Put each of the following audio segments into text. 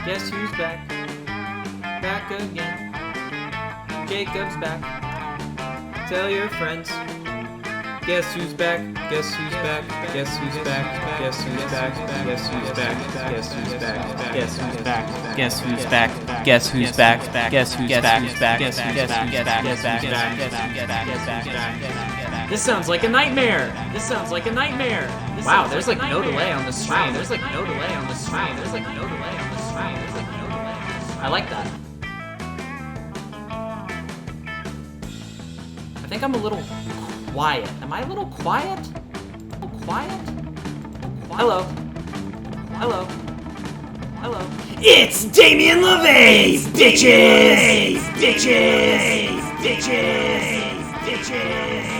Guess who's back? Back again. Jacob's back. Tell your friends. Guess who's back? Guess who's back? Guess who's back? Guess who's back? Guess who's back? Guess who's back? Guess who's back? Guess who's back? Guess who's back? Guess who's back? Guess who's back? This sounds like a nightmare. This sounds like a nightmare. Wow, there's like no delay on the stream. There's like no delay on the stream. There's like no delay on the stream. There's like no delay on the stream. I like that. I think I'm a little quiet. Am I a little quiet? A little quiet? Hello. Hello. Hello. It's Damien LeVay, bitches! Bitches! Bitches! Bitches!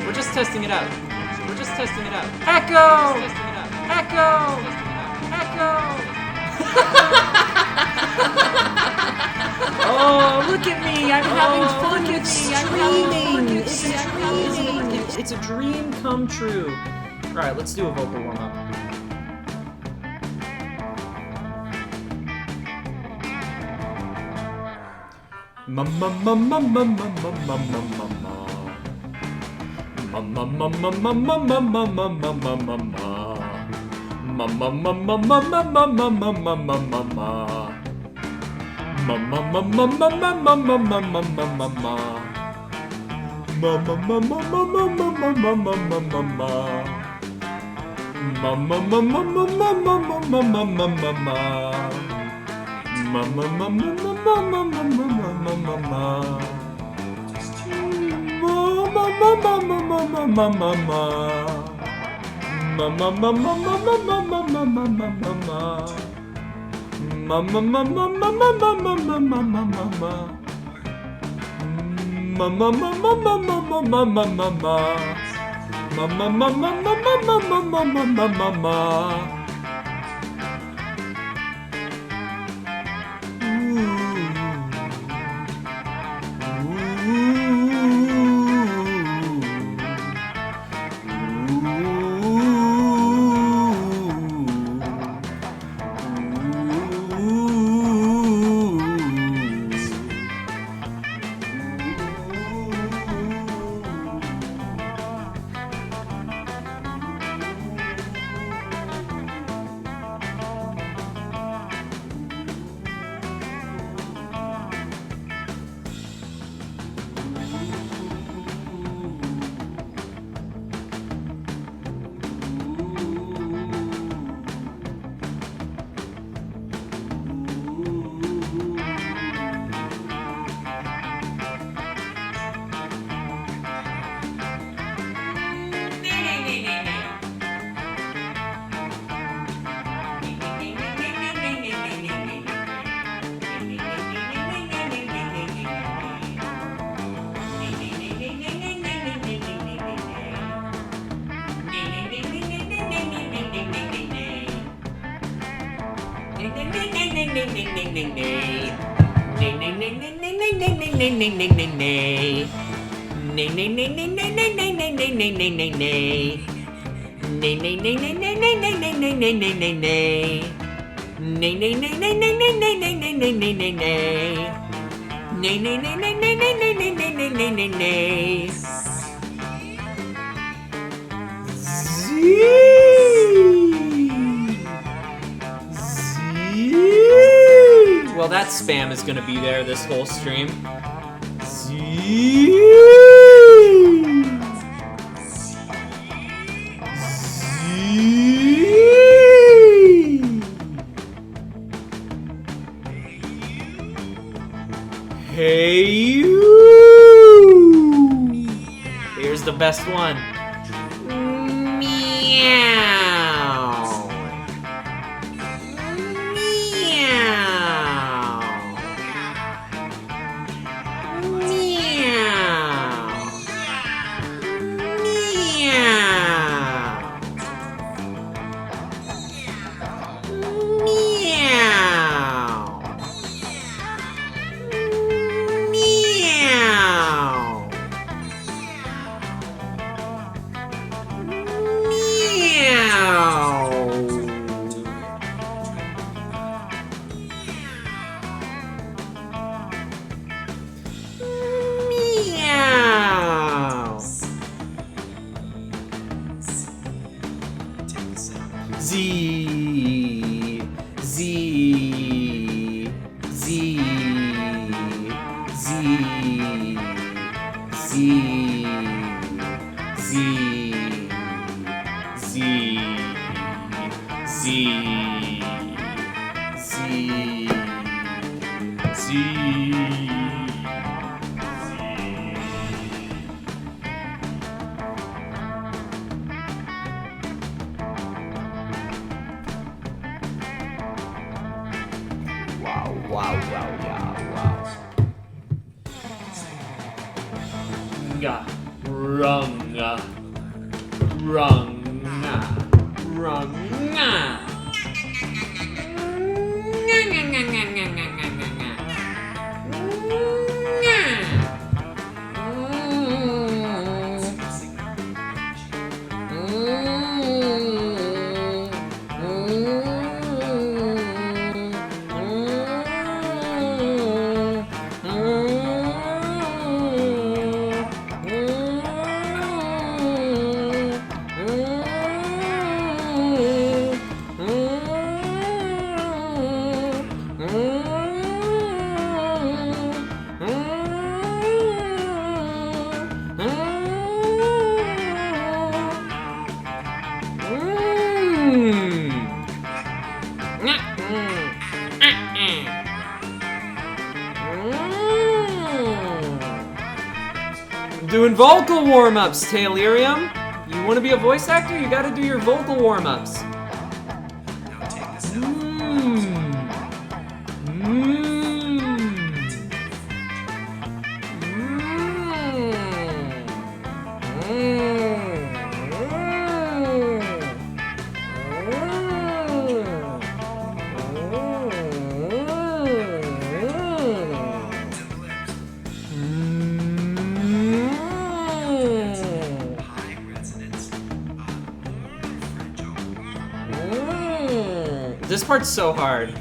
We're just testing it out. We're just testing it out. Echo! Echo! Echo! Oh, look at me! I'm having fun with streaming. It's a dream come true. All right, let's do a vocal warm up. Well, that spam is gonna be there this whole stream. Hey you! Here's the best one. Z, Z, Z, Z, Z, Z, Z, Z, Z, Z. Wow, wow, wow, wow. Nga, runga, runga, runga. Doing vocal warm-ups, Taylorium. You want to be a voice actor? You got to do your vocal warm-ups. This part's so hard.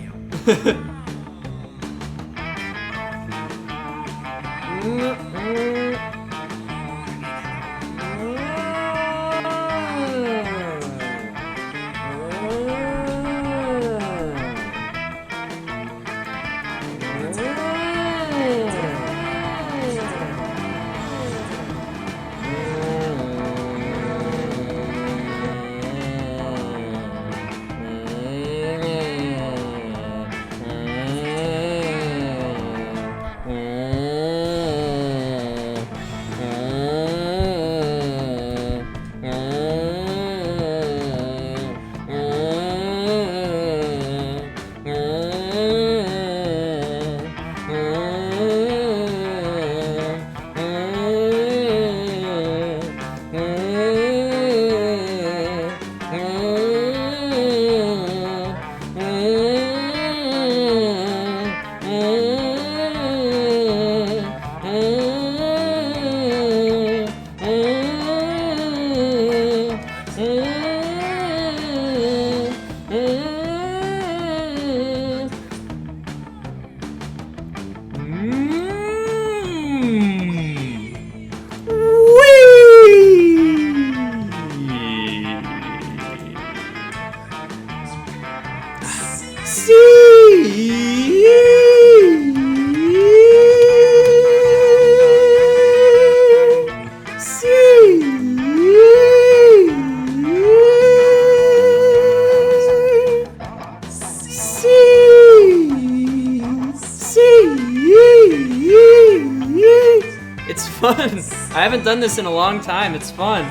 It's fun. I haven't done this in a long time. It's fun.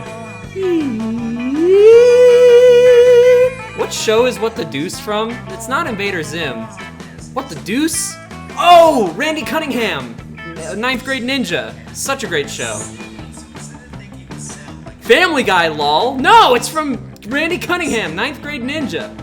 What show is What the Deuce from? It's not Invader Zim. What the Deuce? Oh, Randy Cunningham. Ninth Grade Ninja. Such a great show. Family Guy, lol. No, it's from Randy Cunningham, Ninth Grade Ninja.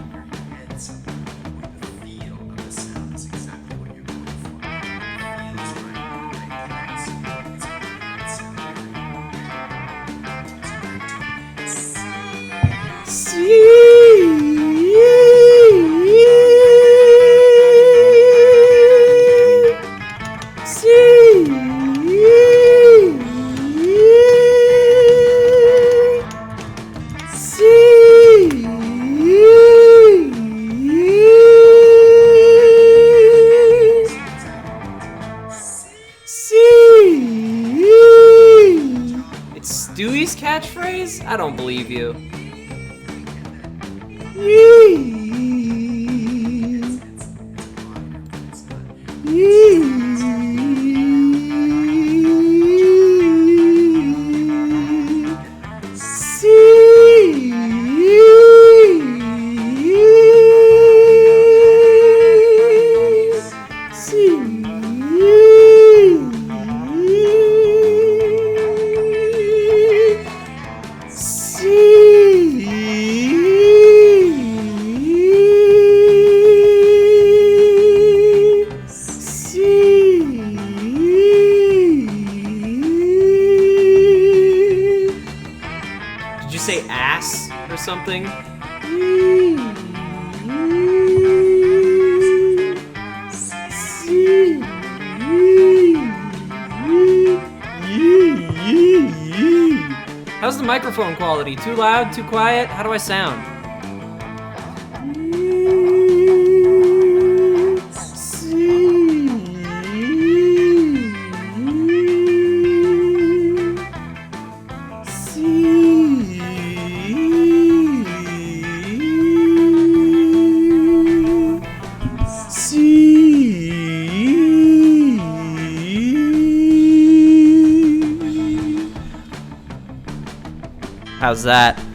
face. I don't believe you. Did you say ass or something? How's the microphone quality? Too loud? Too quiet? How do I sound? How's that?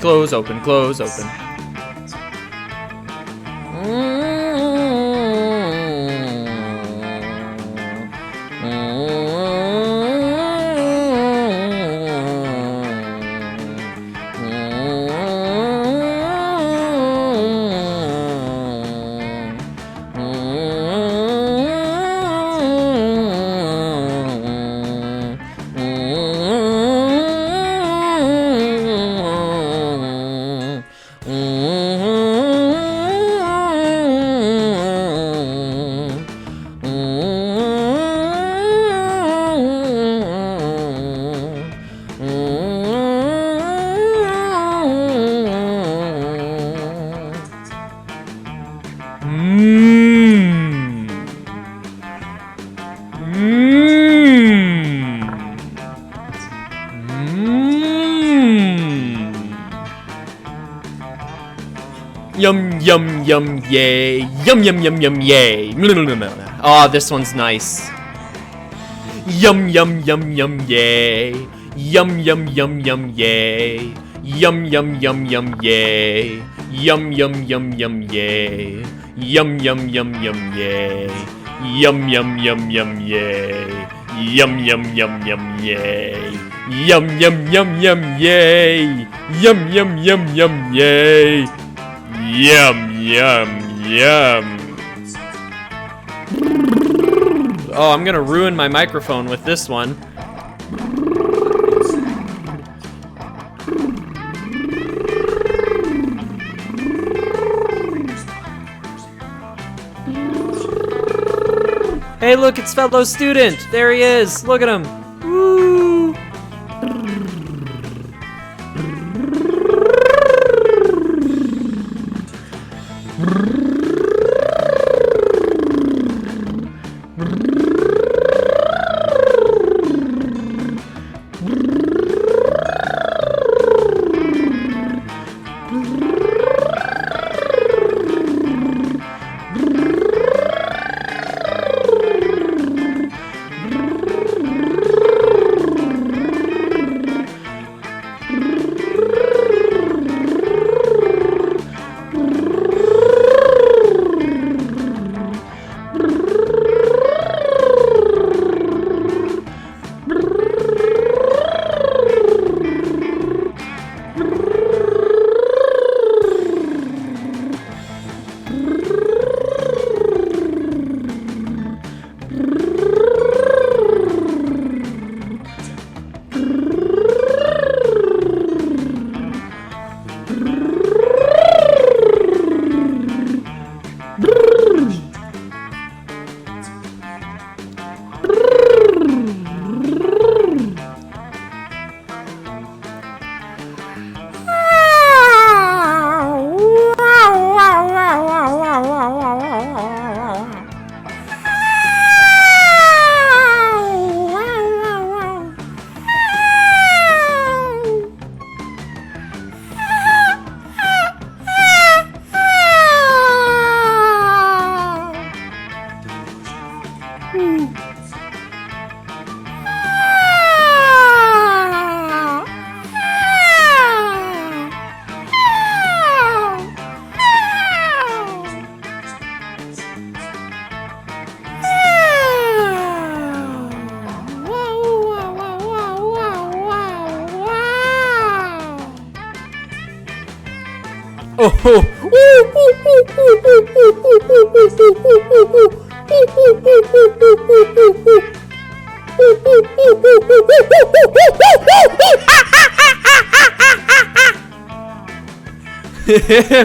Close, open, close, open. Yum Yum yum yay. Yum yum yum yum yay. Oh, this one's nice. Yum yum yum yum yay. Yum yum yum yum yay. Yum yum yum yum yay. Yum yum yum yum yay. Yum yum yum yum yay. Yum yum yum yum yay. Yum yum yum yum yay. Yum yum yum yum yay. Yum yum yum yum yay. Yum yum yum. Oh, I'm gonna ruin my microphone with this one. Hey, look, it's fellow student. There he is. Look at him. Woo.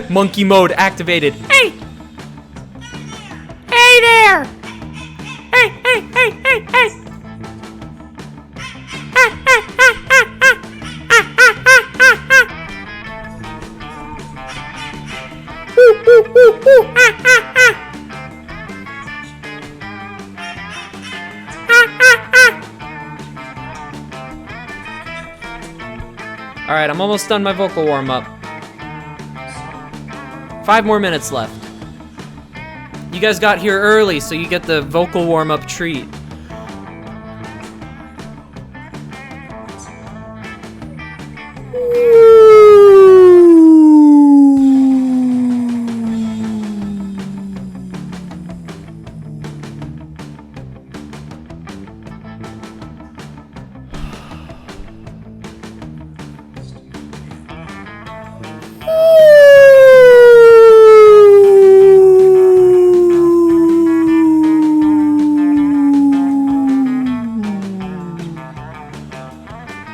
Monkey mode activated. Hey! Hey there! Hey, hey, hey, hey, hey! Alright, I'm almost done my vocal warm-up. 5 more minutes left. You guys got here early, so you get the vocal warm-up treat.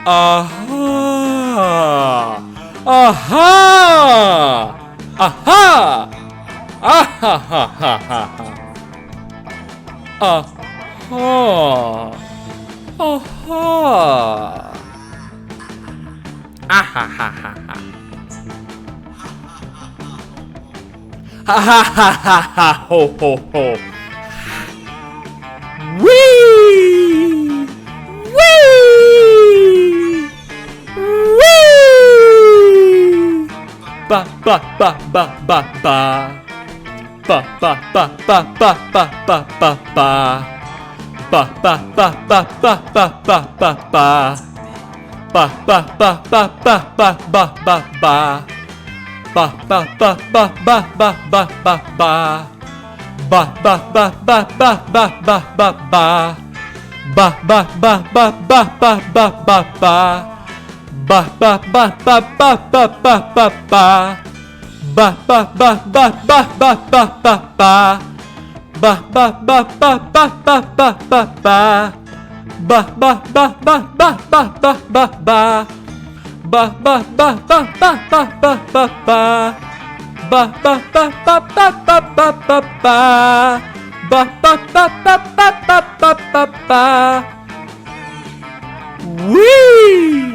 Aha! Aha! Aha! Aha! Ha ha ha ha! Aha! Aha! Aha ha ha ha! Ha ha ha ha ha! Ho ho ho! Whee! Whee! Whee! ba ba ba ba ba ba. Ba ba ba ba ba ba ba ba ba. Ba ba ba ba ba ba ba ba ba. Ba ba ba ba ba ba ba ba ba. Ba ba ba ba ba ba ba ba ba. Ba ba ba ba ba ba ba ba ba. Ba ba ba ba ba ba ba ba ba. Ba ba ba ba ba ba ba ba ba. Ba ba ba ba ba ba ba ba ba. Ba ba ba ba ba ba ba ba ba. Ba ba ba ba ba ba ba ba ba. Ba ba ba ba ba ba ba ba ba. Ba ba ba ba ba ba ba ba ba. Ba ba ba ba ba ba ba ba ba. Wee!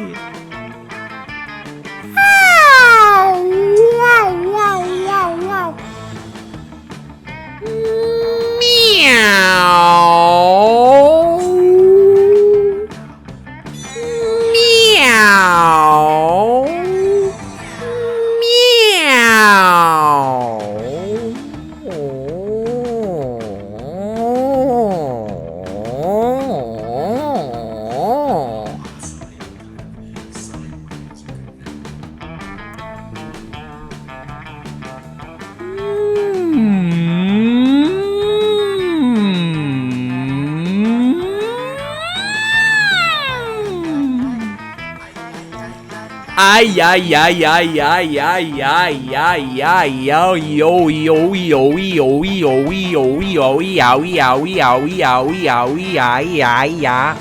Ay ay ay ay ay ay ay ay ay yo yo yo yo yo yo yo yo yow yow yow yow yow ay ay ya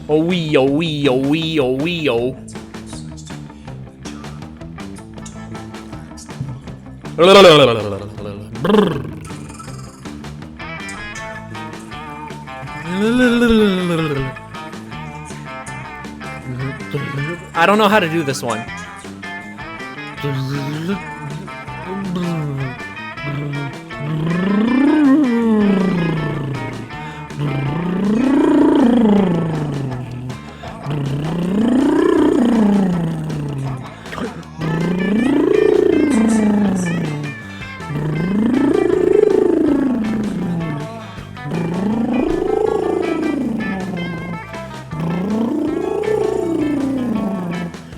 oh yo yo yo yo. I don't know how to do this one.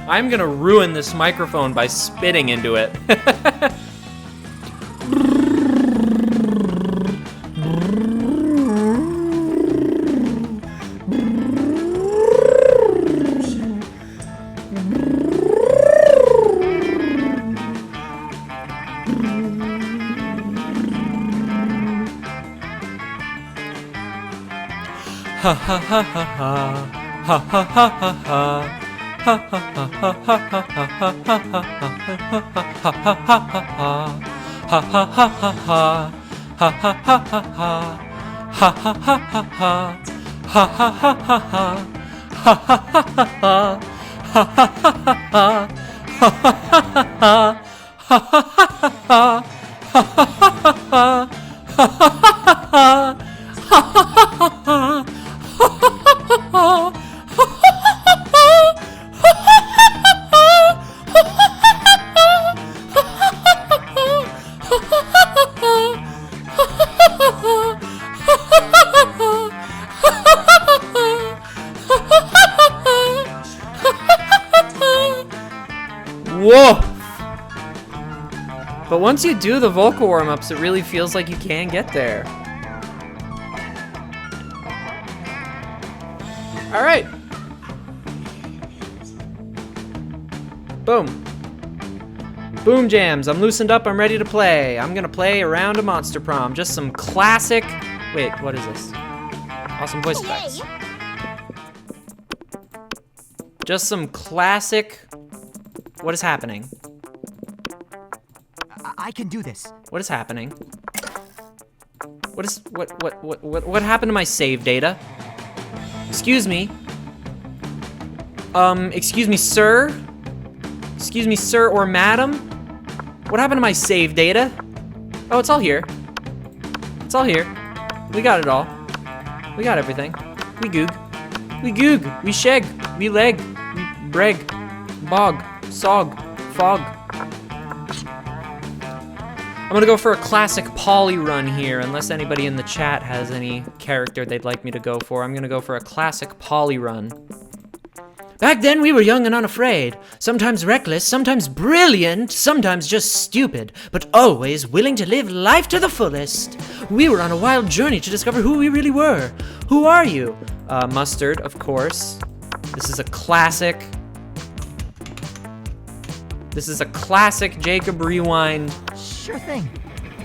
I'm gonna ruin this microphone by spitting into it. Ha ha ha ha ha ha ha ha ha ha. Ha ha ha ha ha ha ha ha ha ha ha ha Whoa! But once you do the vocal warm-ups, it really feels like you can get there. All right. Boom. Boom jams. I'm loosened up. I'm ready to play. I'm gonna play a round of Monster Prom. Just some classic. Wait, what is this? Awesome voice effects. Just some classic. What is happening? I can do this. What is happening? What happened to my save data? Excuse me. Excuse me, sir? Excuse me, sir or madam? What happened to my save data? Oh, it's all here. It's all here. We got it all. We got everything. We goog. We goog. We sheg. We leg. We breg. Bog. Sog. Fog. gonna go for a classic Polly run here, unless anybody in the chat has any character they'd like me to go for. I'm gonna go for a classic Polly run. Back then, we were young and unafraid. Sometimes reckless, sometimes brilliant, sometimes just stupid, but always willing to live life to the fullest. We were on a wild journey to discover who we really were. Who are you? Mustard, of course. This is a classic Jacob Rewind Sure thing.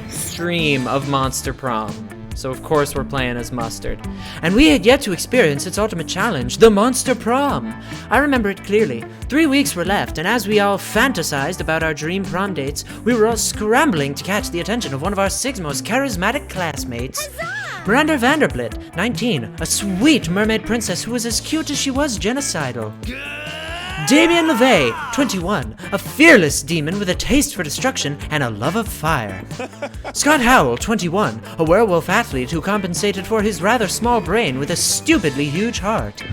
stream of Monster Prom. So of course we're playing as Mustard. And we had yet to experience its ultimate challenge, the Monster Prom. I remember it clearly. 3 weeks were left, and as we all fantasized about our dream prom dates, we were all scrambling to catch the attention of one of our 6 most charismatic classmates. Miranda Vanderbilt, 19, a sweet mermaid princess who was as cute as she was genocidal. Damien LeVay, 21, a fearless demon with a taste for destruction and a love of fire. Scott Howell, 21, a werewolf athlete who compensated for his rather small brain with a stupidly huge heart.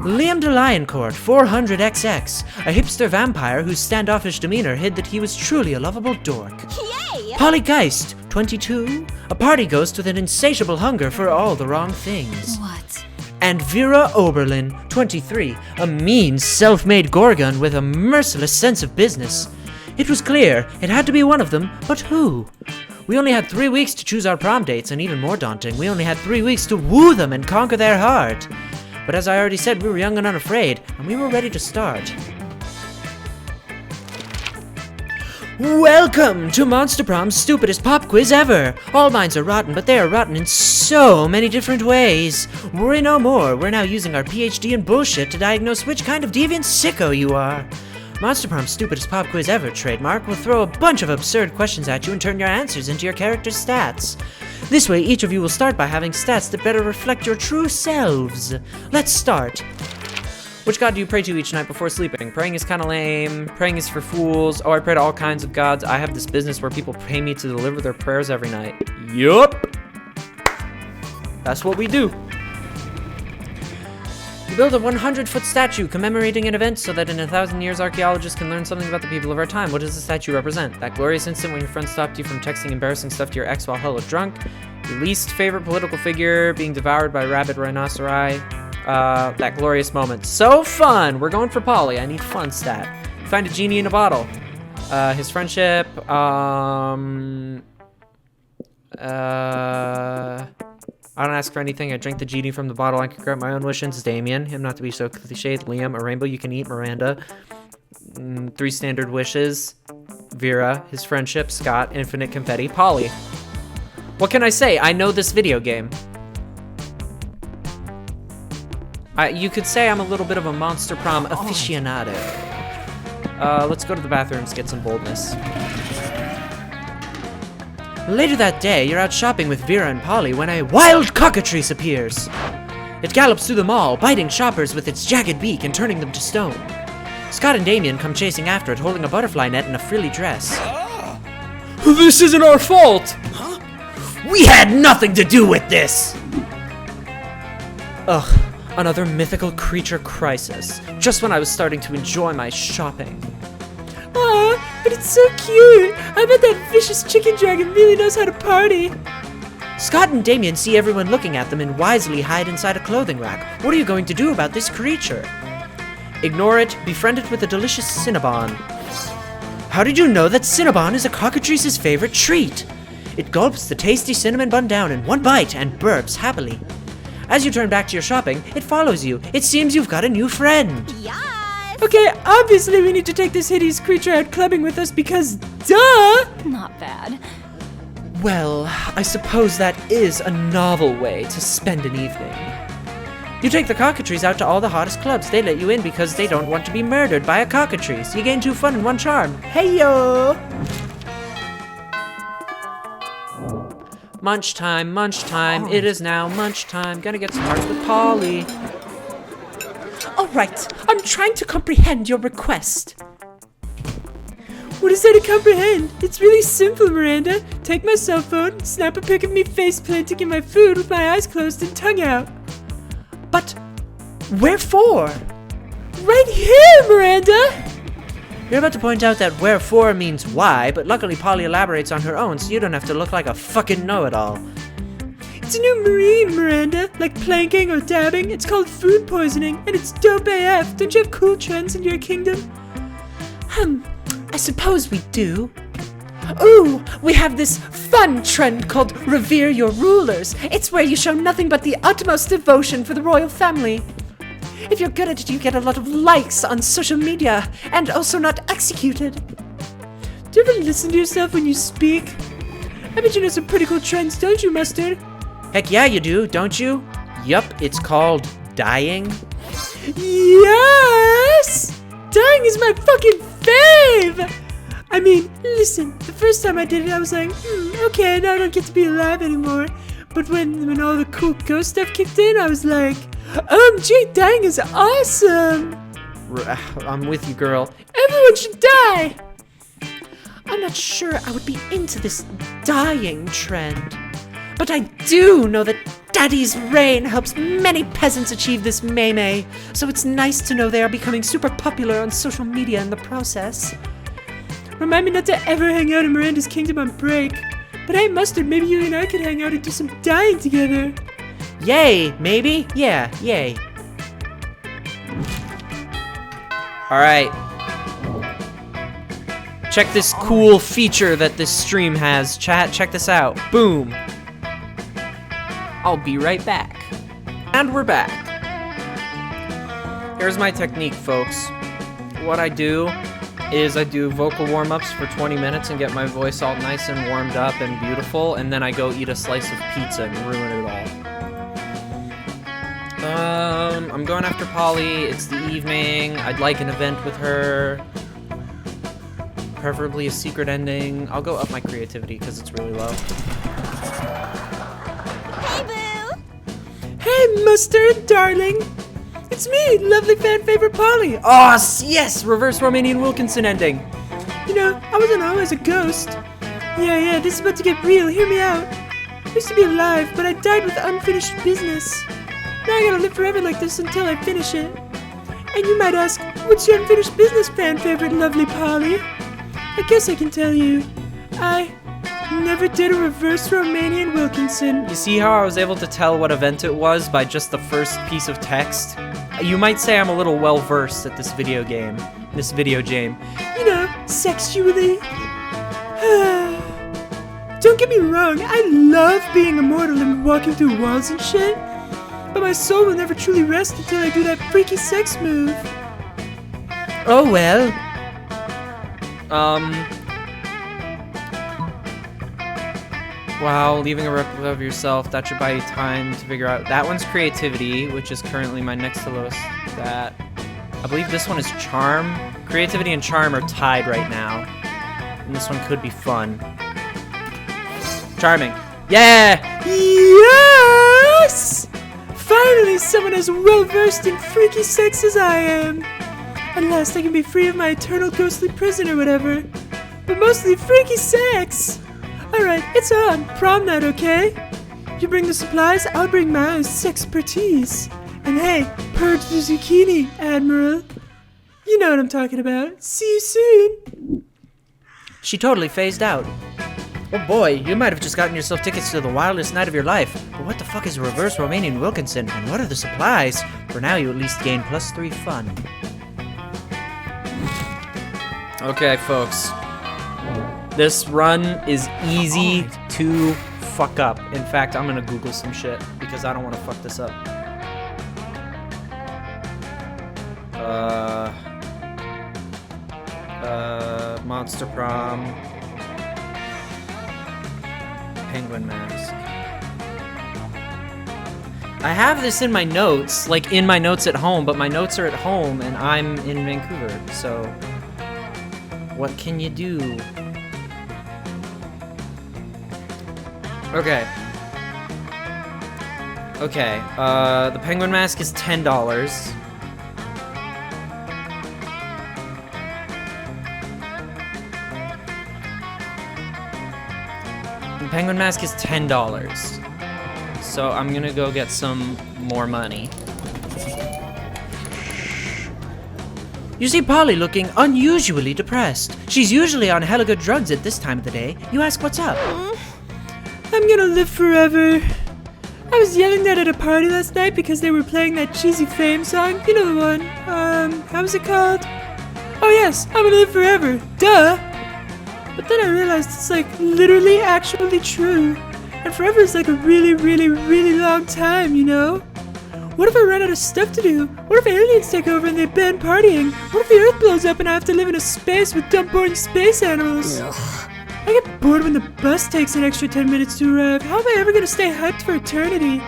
Liam de Lioncourt, 400XX, a hipster vampire whose standoffish demeanor hid that he was truly a lovable dork. Yay! Polly Geist, 22, a party ghost with an insatiable hunger for all the wrong things. What? And Vera Oberlin, 23, a mean, self-made Gorgon with a merciless sense of business. It was clear it had to be one of them, but who? We only had 3 weeks to choose our prom dates, and even more daunting, we only had 3 weeks to woo them and conquer their heart. But as I already said, we were young and unafraid, and we were ready to start. Welcome to Monster Prom's stupidest pop quiz ever! All minds are rotten, but they are rotten in so many different ways. Worry no more, we're now using our PhD in bullshit to diagnose which kind of deviant sicko you are. Monster Prom's stupidest pop quiz ever trademark will throw a bunch of absurd questions at you and turn your answers into your character's stats. This way, each of you will start by having stats that better reflect your true selves. Let's start. Which god do you pray to each night before sleeping? Praying is kind of lame. Praying is for fools. Oh, I pray to all kinds of gods. I have this business where people pay me to deliver their prayers every night. Yup. That's what we do. You build a 100-foot statue commemorating an event so that in 1,000 years archaeologists can learn something about the people of our time. What does the statue represent? That glorious instant when your friend stopped you from texting embarrassing stuff to your ex while hella drunk. Your least favorite political figure being devoured by rabid rhinoceri. That glorious moment. So fun! We're going for Polly. I need fun stat. You find a genie in a bottle. His friendship, I don't ask for anything. I drink the genie from the bottle. I can grant my own wishes. Damien, him not to be so cliched. Liam, a rainbow you can eat. Miranda, 3 standard wishes. Vera, his friendship. Scott, infinite confetti. Polly. What can I say? I know this video game. You could say I'm a little bit of a Monster Prom aficionado. Let's go to the bathrooms, get some boldness. Later that day, you're out shopping with Vera and Polly when a wild cockatrice appears. It gallops through the mall, biting shoppers with its jagged beak and turning them to stone. Scott and Damien come chasing after it, holding a butterfly net and a frilly dress. This isn't our fault! Huh? We had nothing to do with this! Ugh. Another mythical creature crisis, just when I was starting to enjoy my shopping. Aw, but it's so cute! I bet that vicious chicken dragon really knows how to party! Scott and Damien see everyone looking at them and wisely hide inside a clothing rack. What are you going to do about this creature? Ignore it, befriend it with a delicious Cinnabon. How did you know that Cinnabon is a cockatrice's favorite treat? It gulps the tasty cinnamon bun down in one bite and burps happily. As you turn back to your shopping, it follows you. It seems you've got a new friend. Yes! Okay, obviously we need to take this hideous creature out clubbing with us because, duh! Not bad. Well, I suppose that is a novel way to spend an evening. You take the cockatrice out to all the hottest clubs. They let you in because they don't want to be murdered by a cockatrice. You gain 2 fun and 1 charm. Hey-yo! Munch time, it is now munch time. Gonna get smart with Polly. All right, I'm trying to comprehend your request. What is there to comprehend? It's really simple, Miranda. Take my cell phone, snap a pic of me face planting in my food with my eyes closed and tongue out. But where for? Right here, Miranda! You're about to point out that wherefore means why, but luckily Polly elaborates on her own, so you don't have to look like a fucking know-it-all. It's a new marine, Miranda, like planking or dabbing. It's called food poisoning, and it's dope AF. Don't you have cool trends in your kingdom? I suppose we do. Ooh, we have this fun trend called Revere Your Rulers. It's where you show nothing but the utmost devotion for the royal family. If you're good at it, you get a lot of likes on social media, and also not executed. Do you ever listen to yourself when you speak? I bet you know some pretty cool trends, don't you, Mustard? Heck yeah, you do, don't you? Yup, it's called dying. Yes! Dying is my fucking fave! I mean, listen, the first time I did it, I was like, okay, now I don't get to be alive anymore. But when all the cool ghost stuff kicked in, I was like, OMG, dying is awesome! I'm with you, girl. Everyone should die! I'm not sure I would be into this dying trend. But I do know that Daddy's reign helps many peasants achieve this meme, so it's nice to know they are becoming super popular on social media in the process. Remind me not to ever hang out in Miranda's kingdom on break. But hey, Mustard, maybe you and I could hang out and do some dying together. Yay, maybe? Yeah, yay. Alright. Check this cool feature that this stream has. Chat, check this out. Boom. I'll be right back. And we're back. Here's my technique, folks. What I do is I do vocal warm-ups for 20 minutes and get my voice all nice and warmed up and beautiful, and then I go eat a slice of pizza and ruin it all. I'm going after Polly. It's the evening. I'd like an event with her. Preferably a secret ending. I'll go up my creativity because it's really low. Hey, Boo! Hey, Mustard, darling. It's me, lovely fan favorite Polly. Oh, yes! Reverse Romanian Wilkinson ending. You know, I wasn't always a ghost. Yeah, this is about to get real. Hear me out. I used to be alive, but I died with unfinished business. Now I gotta live forever like this until I finish it. And you might ask, what's your unfinished business, fan favorite lovely Polly? I guess I can tell you. I never did a reverse Romanian Wilkinson. You see how I was able to tell what event it was by just the first piece of text? You might say I'm a little well-versed at this video game. You know, sexually. Don't get me wrong, I love being immortal and walking through walls and shit. But my soul will never truly rest until I do that freaky sex move. Oh well. Wow, leaving a replica of yourself, that should buy you time to figure out. That one's creativity, which is currently my next to lowest. That. I believe this one is charm. Creativity and charm are tied right now. And this one could be fun. Charming. Yeah! Yes! Finally, someone as well-versed in freaky sex as I am. At last I can be free of my eternal ghostly prison or whatever. But mostly freaky sex. Alright, it's on. Prom night, okay? You bring the supplies, I'll bring my sexpertise. And hey, purge the zucchini, Admiral. You know what I'm talking about. See you soon. She totally phased out. Oh boy, you might have just gotten yourself tickets to the wildest night of your life. But what the fuck is a reverse Romanian Wilkinson? And what are the supplies? For now, you at least gain +3 fun. Okay, folks. This run is easy to fuck up. In fact, I'm gonna Google some shit because I don't want to fuck this up. Monster Prom. Penguin mask. I have this in my notes, like in my notes at home, but my notes are at home and I'm in Vancouver, so what can you do? Okay. Okay, the penguin mask is $10. The penguin mask is $10. So I'm gonna go get some more money. You see Polly looking unusually depressed. She's usually on hella good drugs at this time of the day. You ask what's up. I'm gonna live forever. I was yelling that at a party last night because they were playing that cheesy Fame song. You know the one. How was it called? Oh yes, I'm gonna live forever. Duh! But then I realized it's like literally actually true. And forever is like a really, really, really long time, you know? What if I run out of stuff to do? What if aliens take over and they ban partying? What if the Earth blows up and I have to live in a space with dumb, boring space animals? I get bored when the bus takes an extra 10 minutes to arrive. How am I ever gonna stay hyped for eternity?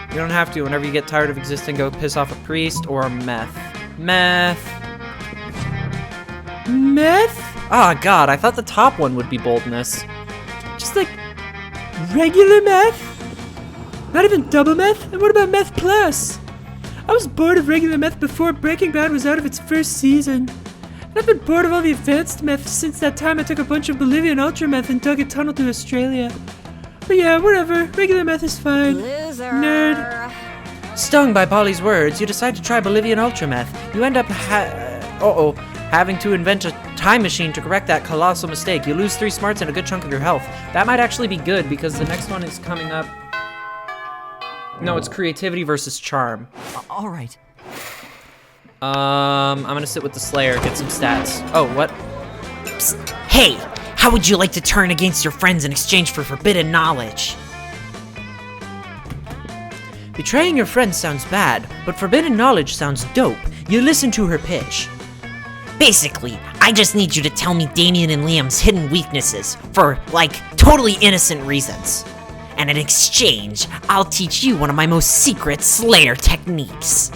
You don't have to. Whenever you get tired of existing, go piss off a priest or meth. Meth. Meth? Ah, God, I thought the top one would be boldness. Just like regular meth? Not even double meth? And what about meth plus? I was bored of regular meth before Breaking Bad was out of its first season. And I've been bored of all the advanced meth since that time I took a bunch of Bolivian ultra meth and dug a tunnel to Australia. But yeah, whatever. Regular meth is fine. Loser. Nerd. Stung by Polly's words, you decide to try Bolivian ultra meth. You end up having to invent a time machine to correct that colossal mistake. You lose 3 smarts and a good chunk of your health. That might actually be good because the next one is coming up. No, it's creativity versus charm. All right. I'm gonna sit with the Slayer, get some stats. Oh, what? Psst. Hey, how would you like to turn against your friends in exchange for forbidden knowledge? Betraying your friends sounds bad, but forbidden knowledge sounds dope. You listen to her pitch. Basically, I just need you to tell me Damien and Liam's hidden weaknesses for, like, totally innocent reasons. And in exchange, I'll teach you one of my most secret Slayer techniques.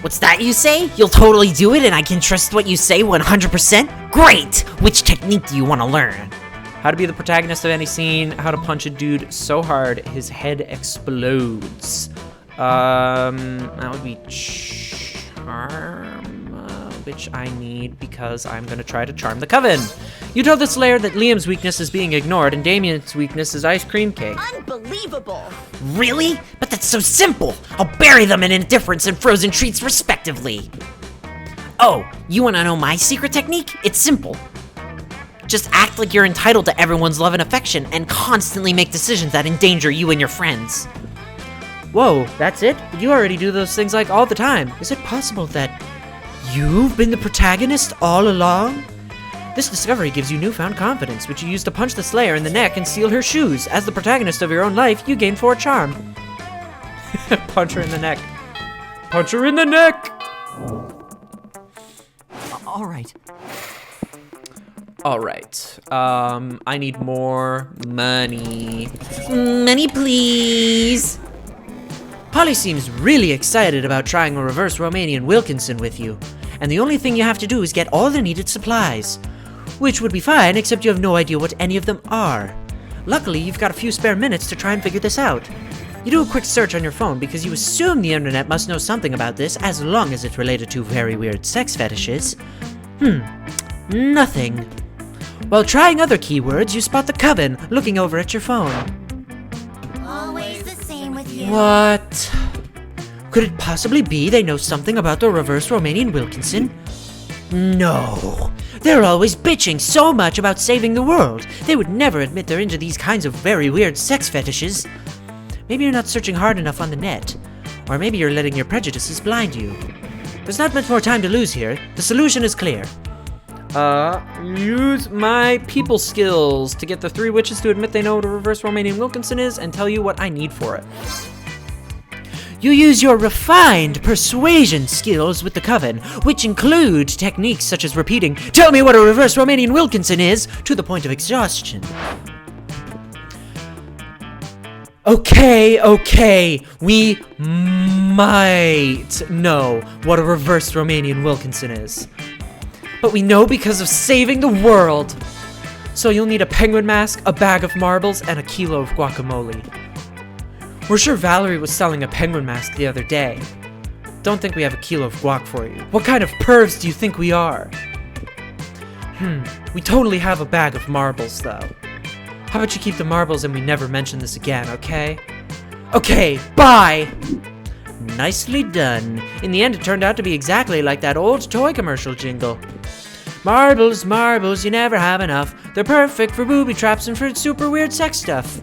What's that you say? You'll totally do it and I can trust what you say 100%? Great! Which technique do you want to learn? How to be the protagonist of any scene, how to punch a dude so hard his head explodes. That would be charm, which I need because I'm gonna try to charm the coven. You tell the Slayer that Liam's weakness is being ignored and Damien's weakness is ice cream cake. Unbelievable. Really? But that's so simple! I'll bury them in indifference and frozen treats respectively. Oh, you wanna know my secret technique? It's simple. Just act like you're entitled to everyone's love and affection and constantly make decisions that endanger you and your friends. Whoa, that's it? You already do those things like all the time. Is it possible that you've been the protagonist all along? This discovery gives you newfound confidence, which you use to punch the Slayer in the neck and steal her shoes. As the protagonist of your own life, you gain 4 charm. Punch her in the neck. Punch her in the neck! All right. Alright, I need more money. Money, please. Polly seems really excited about trying a reverse Romanian Wilkinson with you, and the only thing you have to do is get all the needed supplies. Which would be fine, except you have no idea what any of them are. Luckily, you've got a few spare minutes to try and figure this out. You do a quick search on your phone because you assume the internet must know something about this as long as it's related to very weird sex fetishes. Nothing. While trying other keywords, you spot the coven looking over at your phone. Always the same with you. What? Could it possibly be they know something about the reverse Romanian Wilkinson? No. They're always bitching so much about saving the world. They would never admit they're into these kinds of very weird sex fetishes. Maybe you're not searching hard enough on the net. Or maybe you're letting your prejudices blind you. There's not much more time to lose here. The solution is clear. Use my people skills to get the 3 witches to admit they know what a reverse Romanian Wilkinson is and tell you what I need for it. You use your refined persuasion skills with the coven, which include techniques such as repeating, "Tell me what a reverse Romanian Wilkinson is," to the point of exhaustion. Okay, we might know what a reverse Romanian Wilkinson is. But we know because of saving the world. So you'll need a penguin mask, a bag of marbles, and a kilo of guacamole. We're sure Valerie was selling a penguin mask the other day. Don't think we have a kilo of guac for you. What kind of pervs do you think we are? We totally have a bag of marbles, though. How about you keep the marbles and we never mention this again, okay? Okay, bye! Nicely done. In the end, it turned out to be exactly like that old toy commercial jingle. Marbles, marbles, you never have enough. They're perfect for booby traps and for super weird sex stuff.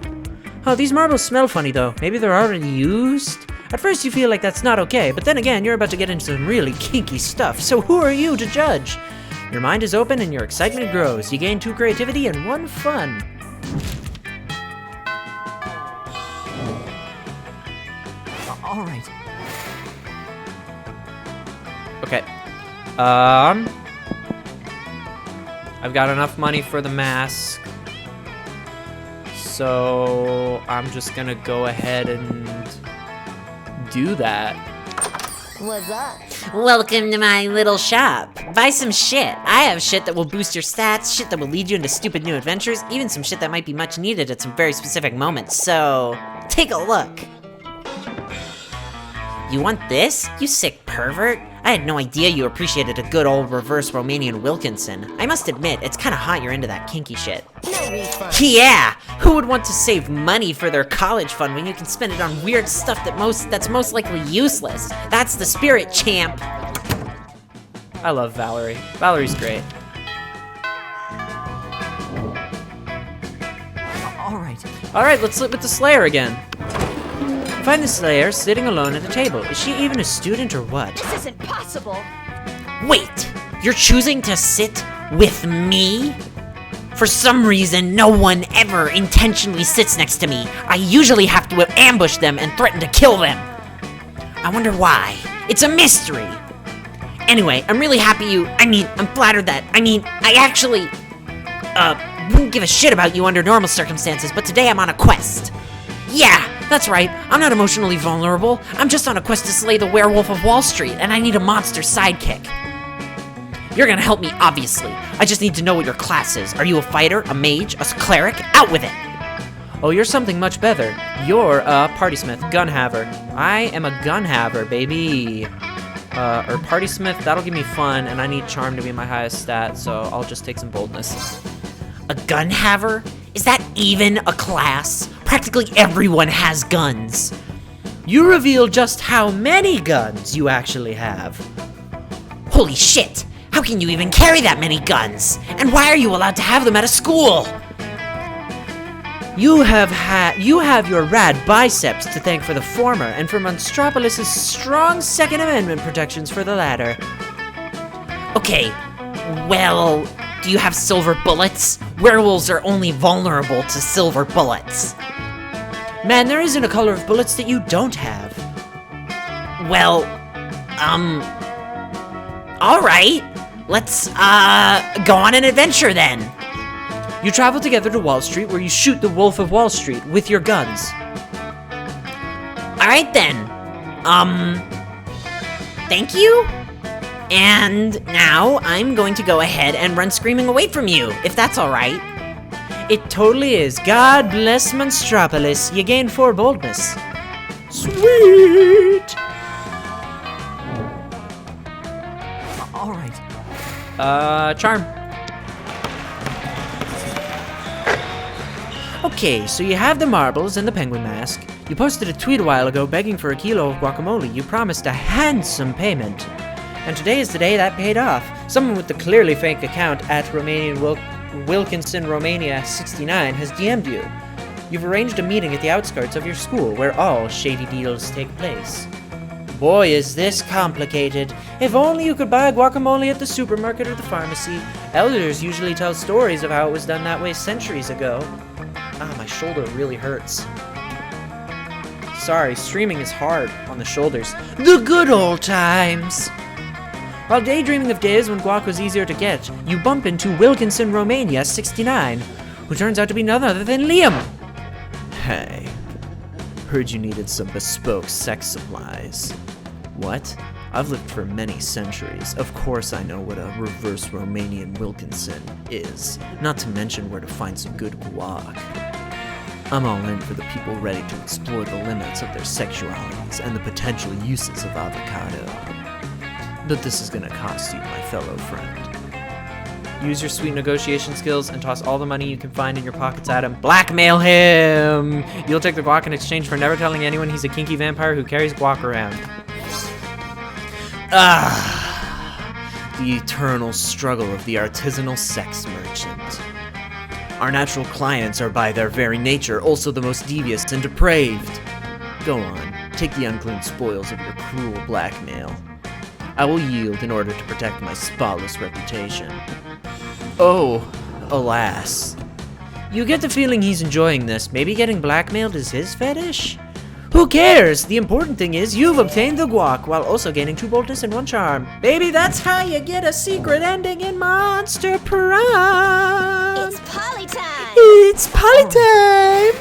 Oh, these marbles smell funny though. Maybe they're already used? At first you feel like that's not okay, but then again, you're about to get into some really kinky stuff, so who are you to judge? Your mind is open and your excitement grows. You gain 2 creativity and 1 fun. All right. Okay. I've got enough money for the mask. So I'm just gonna go ahead and do that. What's up? Welcome to my little shop. Buy some shit. I have shit that will boost your stats, shit that will lead you into stupid new adventures, even some shit that might be much needed at some very specific moments. So, take a look. You want this, you sick pervert? I had no idea you appreciated a good old reverse Romanian Wilkinson. I must admit, it's kinda hot you're into that kinky shit. No refund. Yeah! Who would want to save money for their college fund when you can spend it on weird stuff that's most likely useless? That's the spirit, champ! I love Valerie. Valerie's great. All right. Alright, let's look at the Slayer again. Find the Slayer sitting alone at a table. Is she even a student or what? This isn't possible. Wait! You're choosing to sit with me? For some reason, no one ever intentionally sits next to me. I usually have to ambush them and threaten to kill them. I wonder why. It's a mystery. Anyway, I'm really happy I'm flattered that, I actually, wouldn't give a shit about you under normal circumstances, but today I'm on a quest. Yeah, that's right, I'm not emotionally vulnerable. I'm just on a quest to slay the werewolf of Wall Street, and I need a monster sidekick. You're gonna help me, obviously. I just need to know what your class is. Are you a fighter, a mage, a cleric? Out with it! Oh, you're something much better. You're a partysmith, gunhaver. I am a gunhaver, baby. Or partysmith, that'll give me fun, and I need charm to be my highest stat, so I'll just take some boldness. A gunhaver? Is that even a class? Practically everyone has guns. You reveal just how many guns you actually have. Holy shit! How can you even carry that many guns? And why are you allowed to have them at a school? You have your rad biceps to thank for the former, and for Monstropolis' strong Second Amendment protections for the latter. Okay, well, do you have silver bullets? Werewolves are only vulnerable to silver bullets. Man, there isn't a color of bullets that you don't have. Well, alright. Let's, go on an adventure then. You travel together to Wall Street, where you shoot the Wolf of Wall Street with your guns. Alright then. Thank you? And now I'm going to go ahead and run screaming away from you, if that's alright. It totally is. God bless Monstropolis. You gain 4 boldness. Sweet! All right. Charm. Okay, so you have the marbles and the penguin mask. You posted a tweet a while ago begging for a kilo of guacamole. You promised a handsome payment. And today is the day that paid off. Someone with the clearly fake account at Romanian Wilkinson Romania 69 has DM'd you. You've arranged a meeting at the outskirts of your school where all shady deals take place. Boy, is this complicated. If only you could buy guacamole at the supermarket or the pharmacy. Elders usually tell stories of how it was done that way centuries ago. Ah, my shoulder really hurts. Sorry, streaming is hard on the shoulders. The good old times! While daydreaming of days when guac was easier to get, you bump into Wilkinson Romania 69, who turns out to be none other than Liam. Hey, heard you needed some bespoke sex supplies. What? I've lived for many centuries. Of course I know what a reverse Romanian Wilkinson is, not to mention where to find some good guac. I'm all in for the people ready to explore the limits of their sexualities and the potential uses of avocado. But this is gonna cost you, my fellow friend. Use your sweet negotiation skills and toss all the money you can find in your pockets at him. Blackmail him! You'll take the guac in exchange for never telling anyone he's a kinky vampire who carries guac around. The eternal struggle of the artisanal sex merchant. Our natural clients are by their very nature also the most devious and depraved. Go on, take the unclean spoils of your cruel blackmail. I will yield in order to protect my spotless reputation. Oh, alas. You get the feeling he's enjoying this. Maybe getting blackmailed is his fetish? Who cares? The important thing is you've obtained the guac while also gaining 2 boldness and 1 charm. Baby, that's how you get a secret ending in Monster Prom. It's Polly time! It's Polly time!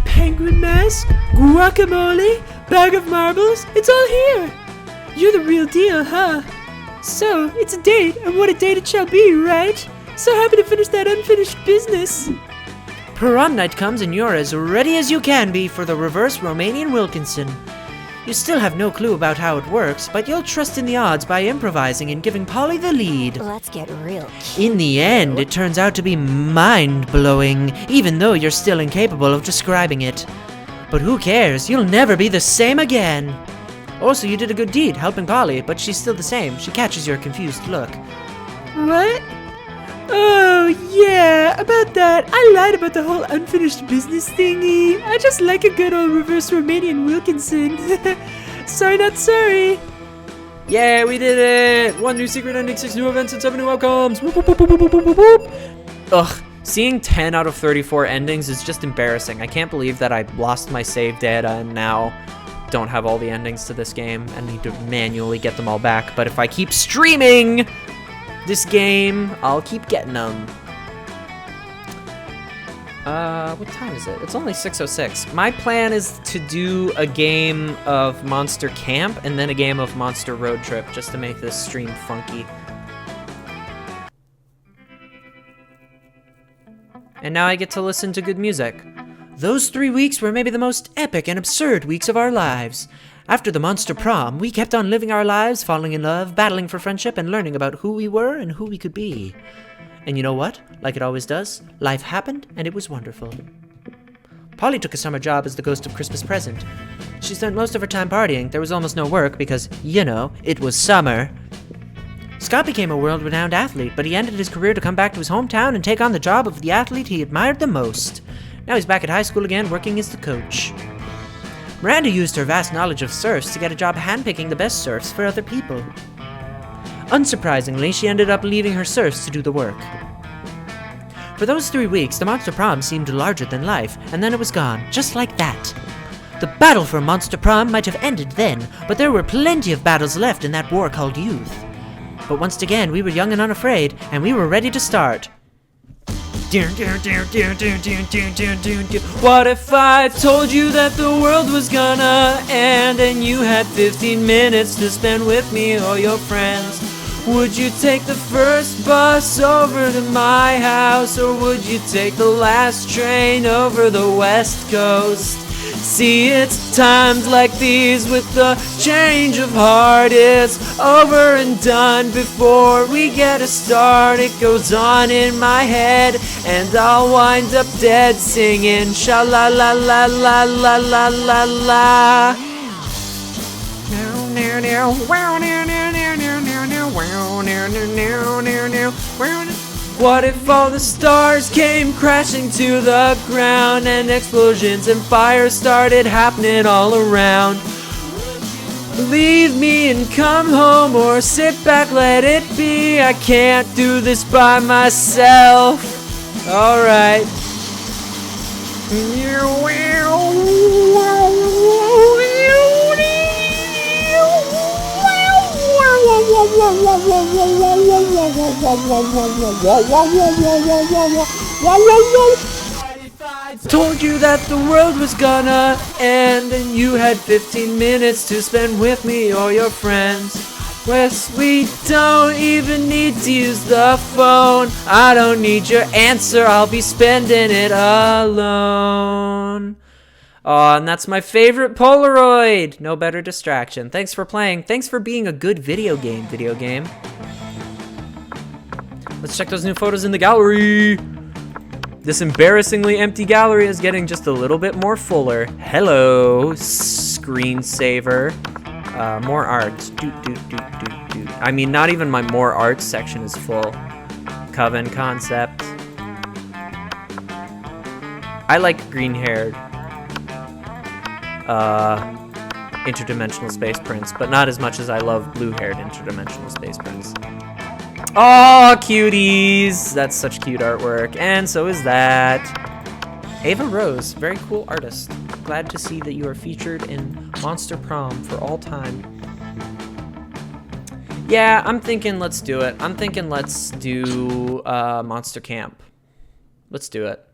Penguin mask, guacamole, bag of marbles, it's all here! You're the real deal, huh? So, it's a date, and what a date it shall be, right? So happy to finish that unfinished business! Prom night comes and you're as ready as you can be for the reverse Romanian Wilkinson. You still have no clue about how it works, but you'll trust in the odds by improvising and giving Polly the lead. Let's get real cute. In the end, it turns out to be mind-blowing, even though you're still incapable of describing it. But who cares? You'll never be the same again. Also, you did a good deed, helping Polly, but she's still the same. She catches your confused look. What? Oh, yeah, about that. I lied about the whole unfinished business thingy. I just like a good old reverse Romanian Wilkinson. Sorry, not sorry. Yeah, we did it! 1 new secret ending, 6 new events, and 7 new outcomes! Whoop, whoop, whoop, whoop, whoop, whoop, whoop. Ugh, seeing 10 out of 34 endings is just embarrassing. I can't believe that I lost my save data and now don't have all the endings to this game and need to manually get them all back. But if I keep streaming this game, I'll keep getting them. What time is it? It's only 6:06. My plan is to do a game of Monster Camp and then a game of Monster Road Trip just to make this stream funky. And now I get to listen to good music. Those 3 weeks were maybe the most epic and absurd weeks of our lives. After the Monster Prom, we kept on living our lives, falling in love, battling for friendship, and learning about who we were and who we could be. And you know what? Like it always does, life happened, and it was wonderful. Polly took a summer job as the ghost of Christmas present. She spent most of her time partying. There was almost no work because, you know, it was summer. Scott became a world-renowned athlete, but he ended his career to come back to his hometown and take on the job of the athlete he admired the most. Now he's back at high school again, working as the coach. Miranda used her vast knowledge of surfs to get a job handpicking the best surfs for other people. Unsurprisingly, she ended up leaving her surfs to do the work. For those 3 weeks, the Monster Prom seemed larger than life, and then it was gone, just like that. The battle for Monster Prom might have ended then, but there were plenty of battles left in that war called youth. But once again, we were young and unafraid, and we were ready to start. What if I told you that the world was gonna end and you had 15 minutes to spend with me or your friends? Would you take the first bus over to my house, or would you take the last train over the West Coast? See, it's times like these with the change of heart. It's over and done before we get a start. It goes on in my head, and I'll wind up dead singing sha-la-la-la-la-la-la-la-la. What if all the stars came crashing to the ground and explosions and fires started happening all around? Leave me and come home, or sit back, let it be. I can't do this by myself. Alright. Told you that the world was gonna end and you had 15 minutes to spend with me or your friends. Wes, we don't even need to use the phone. I don't need your answer, I'll be spending it alone. Oh, and that's my favorite Polaroid! No better distraction. Thanks for playing. Thanks for being a good video game. Let's check those new photos in the gallery. This embarrassingly empty gallery is getting just a little bit more fuller. Hello, screensaver. More art. I mean, not even my more art section is full. Coven concept. I like green-haired interdimensional space prints, but not as much as I love blue-haired interdimensional space prints. Oh, cuties! That's such cute artwork, and so is that. Ava Rose, very cool artist. Glad to see that you are featured in Monster Prom for all time. Yeah, I'm thinking let's do it. I'm thinking let's do Monster Camp. Let's do it.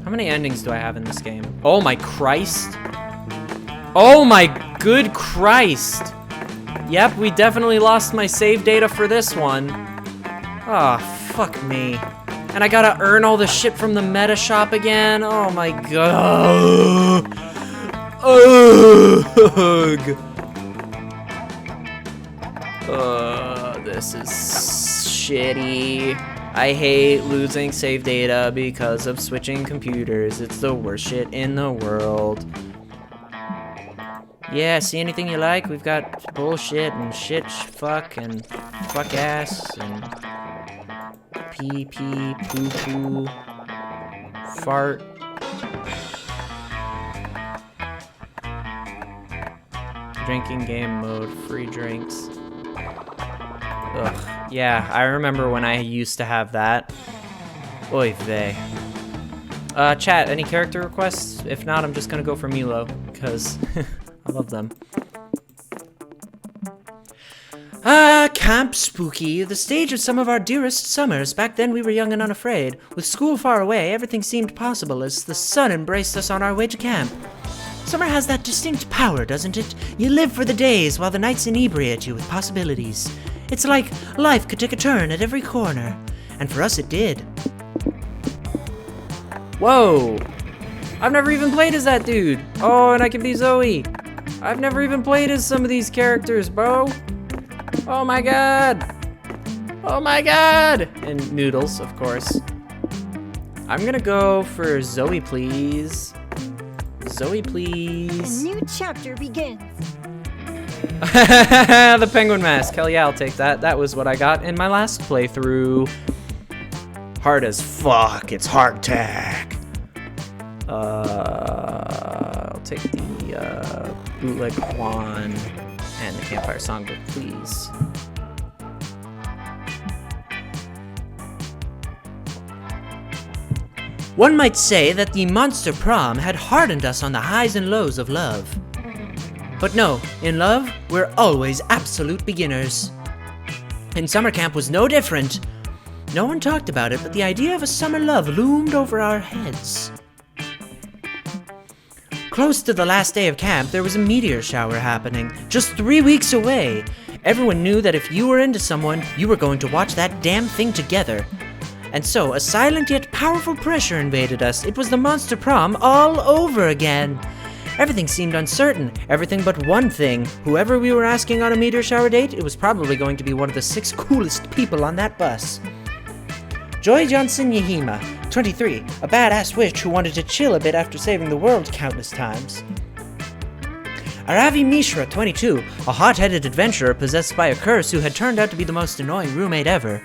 How many endings do I have in this game? Oh my Christ. Oh my good Christ. Yep, we definitely lost my save data for this one. Oh, fuck me. And I gotta earn all the shit from the meta shop again? Oh my god. Ugh. This is shitty. I hate losing save data because of switching computers. It's the worst shit in the world. Yeah, see anything you like? We've got bullshit and shit, fuck, and fuck ass, and pee pee, poo poo, fart. Drinking game mode, free drinks. Ugh. Yeah, I remember when I used to have that. Oy vey. Chat, any character requests? If not, I'm just gonna go for Milo, because I love them. Camp Spooky, the stage of some of our dearest summers. Back then we were young and unafraid. With school far away, everything seemed possible as the sun embraced us on our way to camp. Summer has that distinct power, doesn't it? You live for the days while the nights inebriate you with possibilities. It's like life could take a turn at every corner. And for us it did. Whoa! I've never even played as that dude. Oh, and I can be Zoe. I've never even played as some of these characters, bro. Oh my god. Oh my god. And Noodles, of course. I'm gonna go for Zoe, please. Zoe, please. A new chapter begins. The penguin mask. Hell yeah, I'll take that. That was what I got in my last playthrough. Hard as fuck. It's hardtack. I'll take the bootleg Juan and the campfire songbook, please. One might say that the Monster Prom had hardened us on the highs and lows of love. But no, in love, we're always absolute beginners. And summer camp was no different. No one talked about it, but the idea of a summer love loomed over our heads. Close to the last day of camp, there was a meteor shower happening, just 3 weeks away. Everyone knew that if you were into someone, you were going to watch that damn thing together. And so, a silent yet powerful pressure invaded us. It was the Monster Prom all over again. Everything seemed uncertain, everything but one thing. Whoever we were asking on a meteor shower date, it was probably going to be one of the 6 coolest people on that bus. Joy Johnson Yahima, 23, a badass witch who wanted to chill a bit after saving the world countless times. Aravi Mishra, 22, a hot-headed adventurer possessed by a curse who had turned out to be the most annoying roommate ever.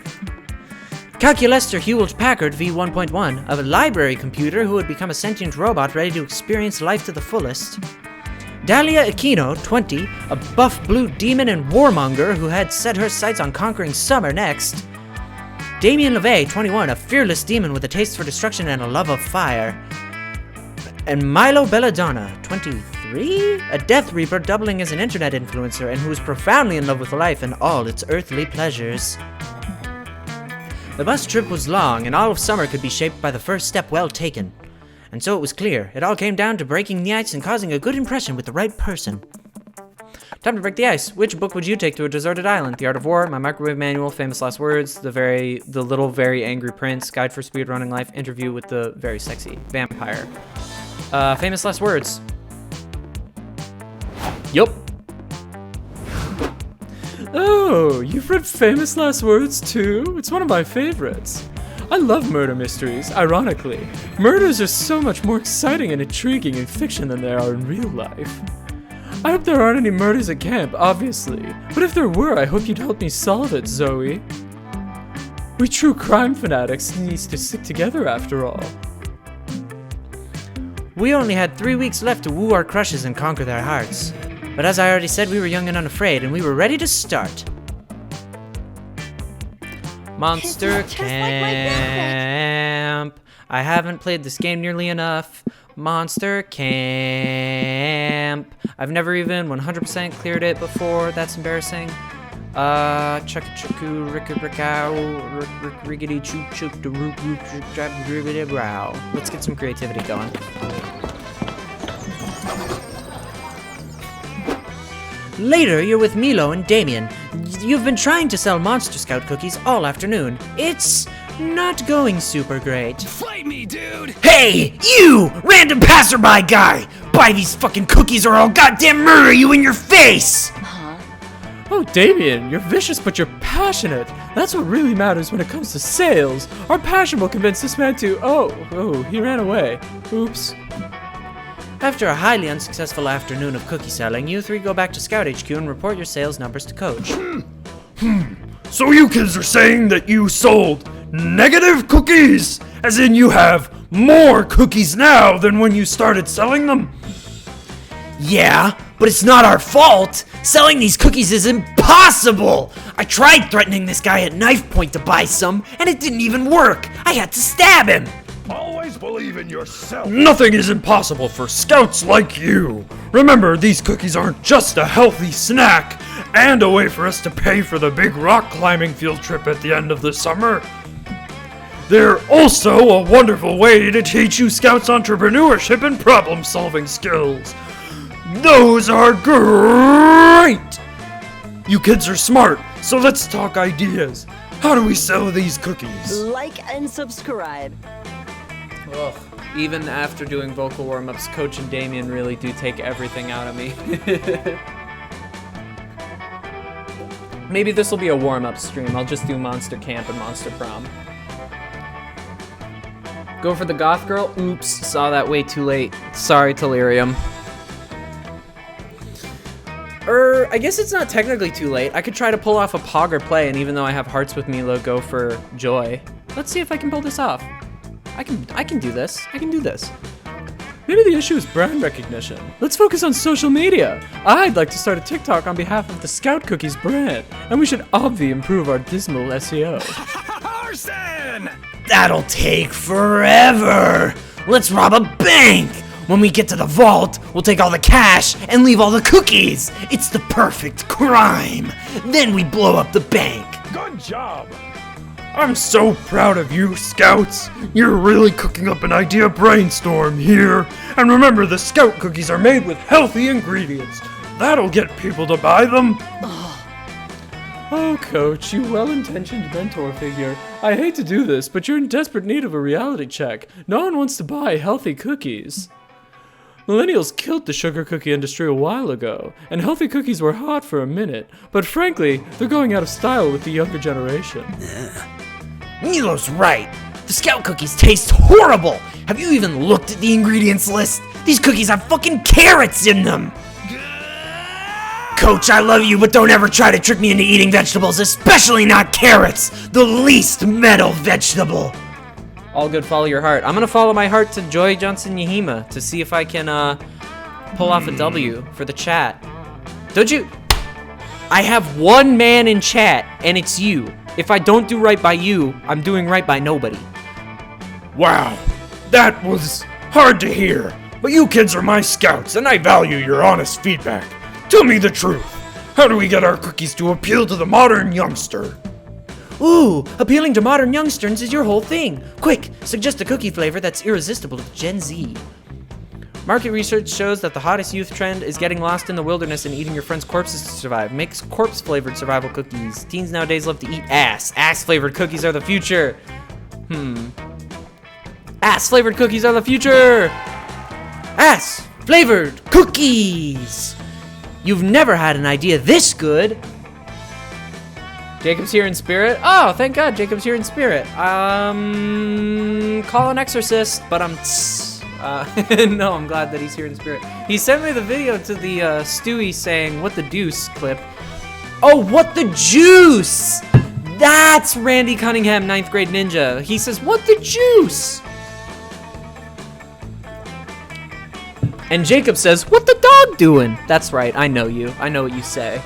Calculester Hewlett-Packard V1.1, a library computer who had become a sentient robot ready to experience life to the fullest. Dahlia Aquino, 20, a buff blue demon and warmonger who had set her sights on conquering summer next. Damien LeVay, 21, a fearless demon with a taste for destruction and a love of fire. And Milo Belladonna, 23, a death reaper doubling as an internet influencer and who is profoundly in love with life and all its earthly pleasures. The bus trip was long, and all of summer could be shaped by the first step well taken. And so it was clear. It all came down to breaking the ice and causing a good impression with the right person. Time to break the ice. Which book would you take to a deserted island? The Art of War, My Microwave Manual, Famous Last Words, The Little Very Angry Prince, Guide for Speedrunning Life, Interview with the Very Sexy Vampire. Famous Last Words. Yup. Oh, you've read Famous Last Words too? It's one of my favorites. I love murder mysteries, ironically. Murders are so much more exciting and intriguing in fiction than they are in real life. I hope there aren't any murders at camp, obviously. But if there were, I hope you'd help me solve it, Zoe. We true crime fanatics need to stick together after all. We only had 3 weeks left to woo our crushes and conquer their hearts. But as I already said, we were young and unafraid, and we were ready to start. Monster Just like my backpack. Camp. I haven't played this game nearly enough. Monster Camp. I've never even 100% cleared it before. That's embarrassing. Chucka-chucku, ricka-rickow, riggity-chook-chook, da-roop-roop-roop-row. Let's get some creativity going. Later, you're with Milo and Damien. You've been trying to sell Monster Scout cookies all afternoon. It's not going super great. Fight me, dude! Hey, you! Random passerby guy! Buy these fucking cookies or I'll goddamn murder you in your face! Oh, Damien, you're vicious but you're passionate. That's what really matters when it comes to sales. Our passion will convince this man to... Oh, he ran away. Oops. After a highly unsuccessful afternoon of cookie selling, you three go back to Scout HQ and report your sales numbers to Coach. So you kids are saying that you sold negative cookies? As in you have more cookies now than when you started selling them? Yeah, but it's not our fault! Selling these cookies is impossible! I tried threatening this guy at knife point to buy some, and it didn't even work! I had to stab him! Always believe in yourself. Nothing is impossible for scouts like you. Remember, these cookies aren't just a healthy snack and a way for us to pay for the big rock climbing field trip at the end of the summer. They're also a wonderful way to teach you scouts entrepreneurship and problem-solving skills. Those are great! You kids are smart, so let's talk ideas. How do we sell these cookies? Like and subscribe. Ugh. Even after doing vocal warm-ups, Coach and Damien really do take everything out of me. Maybe this will be a warm-up stream. I'll just do Monster Camp and Monster Prom. Go for the goth girl? Oops, saw that way too late. Sorry, Delirium. I guess it's not technically too late. I could try to pull off a Pogger play, and even though I have hearts with Milo, go for Joy. Let's see if I can pull this off. I can do this. I can do this. Maybe the issue is brand recognition. Let's focus on social media. I'd like to start a TikTok on behalf of the Scout Cookies brand, and we should obviously improve our dismal SEO. Arson! That'll take forever! Let's rob a bank! When we get to the vault, we'll take all the cash and leave all the cookies! It's the perfect crime! Then we blow up the bank! Good job! I'm so proud of you, Scouts! You're really cooking up an idea brainstorm here! And remember, the Scout cookies are made with healthy ingredients. That'll get people to buy them! Oh, Coach, you well-intentioned mentor figure. I hate to do this, but you're in desperate need of a reality check. No one wants to buy healthy cookies. Millennials killed the sugar cookie industry a while ago, and healthy cookies were hot for a minute, but frankly, they're going out of style with the younger generation. Milo's right! The Scout cookies taste horrible! Have you even looked at the ingredients list? These cookies have fucking carrots in them! Coach, I love you, but don't ever try to trick me into eating vegetables, especially not carrots! The least metal vegetable! All good, follow your heart. I'm gonna follow my heart to Joy Johnson Yahima to see if I can pull off a W for the chat. Don't you? I have one man in chat, and it's you. If I don't do right by you, I'm doing right by nobody. Wow, that was hard to hear. But you kids are my scouts, and I value your honest feedback. Tell me the truth. How do we get our cookies to appeal to the modern youngster? Ooh, appealing to modern youngsters is your whole thing. Quick, suggest a cookie flavor that's irresistible to Gen Z. Market research shows that the hottest youth trend is getting lost in the wilderness and eating your friends' corpses to survive. Make corpse-flavored survival cookies. Teens nowadays love to eat ass. Ass-flavored cookies are the future. Ass-flavored cookies are the future! Ass-flavored cookies! You've never had an idea this good. Jacob's here in spirit. Oh, thank God, Jacob's here in spirit. Call an exorcist, but no, I'm glad that he's here in spirit. He sent me the video to the Stewie saying "What the deuce" clip. Oh, what the juice! That's Randy Cunningham, 9th grade ninja. He says, "What the juice?" And Jacob says, "What the dog doing?" That's right, I know you. I know what you say.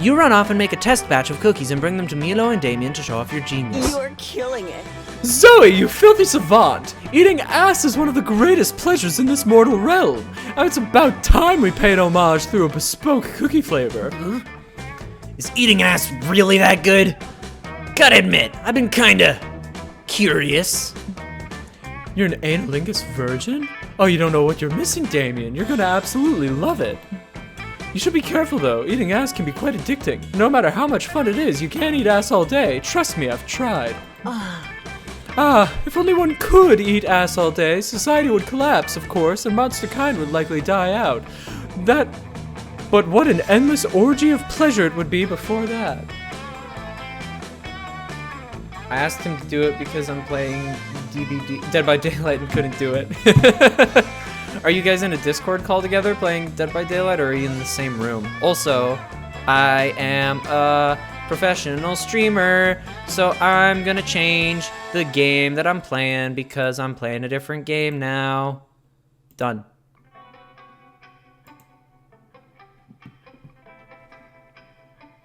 You run off and make a test batch of cookies and bring them to Milo and Damien to show off your genius. You're killing it. Zoe, you filthy savant! Eating ass is one of the greatest pleasures in this mortal realm. And it's about time we paid homage through a bespoke cookie flavor. Is eating ass really that good? Gotta admit, I've been kinda curious. You're an analingus virgin? Oh, you don't know what you're missing, Damien. You're gonna absolutely love it. You should be careful though, eating ass can be quite addicting. No matter how much fun it is, you can't eat ass all day. Trust me, I've tried. If only one could eat ass all day, society would collapse, of course, and monster kind would likely die out. But what an endless orgy of pleasure it would be before that. I asked him to do it because I'm playing Dead by Daylight and couldn't do it. Are you guys in a Discord call together playing Dead by Daylight, or are you in the same room? Also, I am a professional streamer, so I'm gonna change the game that I'm playing because I'm playing a different game now. Done.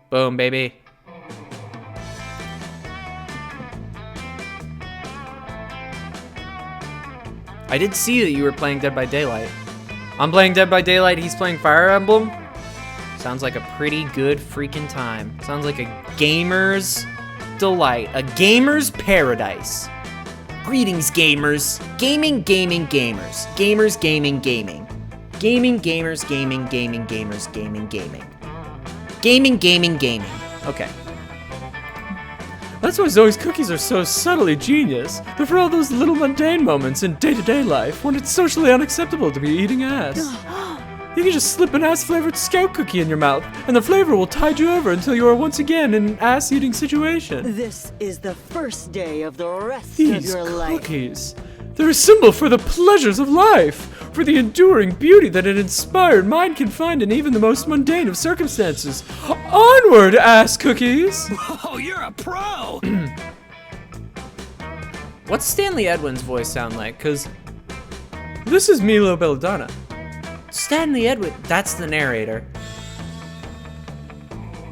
Boom, baby. I did see that you were playing Dead by Daylight. I'm playing Dead by Daylight, he's playing Fire Emblem. Sounds like a pretty good freaking time. Sounds like a gamer's delight, a gamer's paradise. Greetings, gamers. Gaming, gaming, gamers. Gamers, gaming, gaming. Gaming, gamers, gaming, gaming, gamers, gaming, gaming. Gaming, gaming, gaming. Okay. That's why Zoe's cookies are so subtly genius. They're for all those little mundane moments in day-to-day life when it's socially unacceptable to be eating ass. You can just slip an ass-flavored scout cookie in your mouth, and the flavor will tide you over until you are once again in an ass-eating situation. This is the first day of the rest of These your life. cookies, they're a symbol for the pleasures of life, for the enduring beauty that an inspired mind can find in even the most mundane of circumstances. Onward, ass cookies! Oh, you're a pro! What's Stanley Edwin's voice sound like? Cause This is Milo Belladonna. Stanley Edwin, that's the narrator.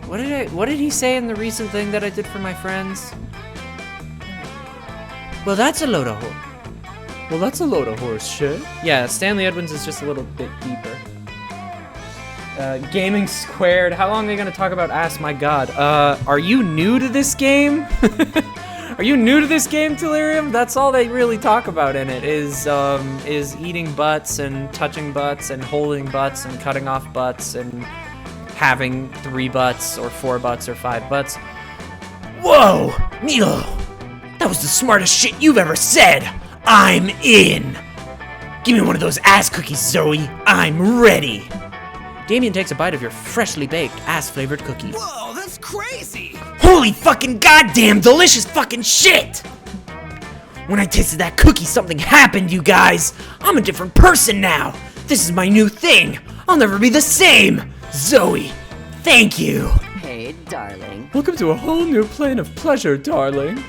What did he say in the recent thing that I did for my friends? Well, that's a load of Well, that's a load of horse shit. Yeah, Stanley Edwins is just a little bit deeper. Gaming Squared. How long are they gonna talk about ass? My God. Are you new to this game? Are you new to this game, Delirium? That's all they really talk about in it is eating butts and touching butts and holding butts and cutting off butts and having 3 butts or 4 butts or 5 butts. Whoa! Milo! That was the smartest shit you've ever said! I'm in! Give me one of those ass cookies, Zoe. I'm ready! Damien takes a bite of your freshly baked ass-flavored cookies. Whoa, that's crazy! Holy fucking goddamn delicious fucking shit! When I tasted that cookie, something happened, you guys! I'm a different person now! This is my new thing! I'll never be the same! Zoe, thank you! Hey, darling. Welcome to a whole new plane of pleasure, darling.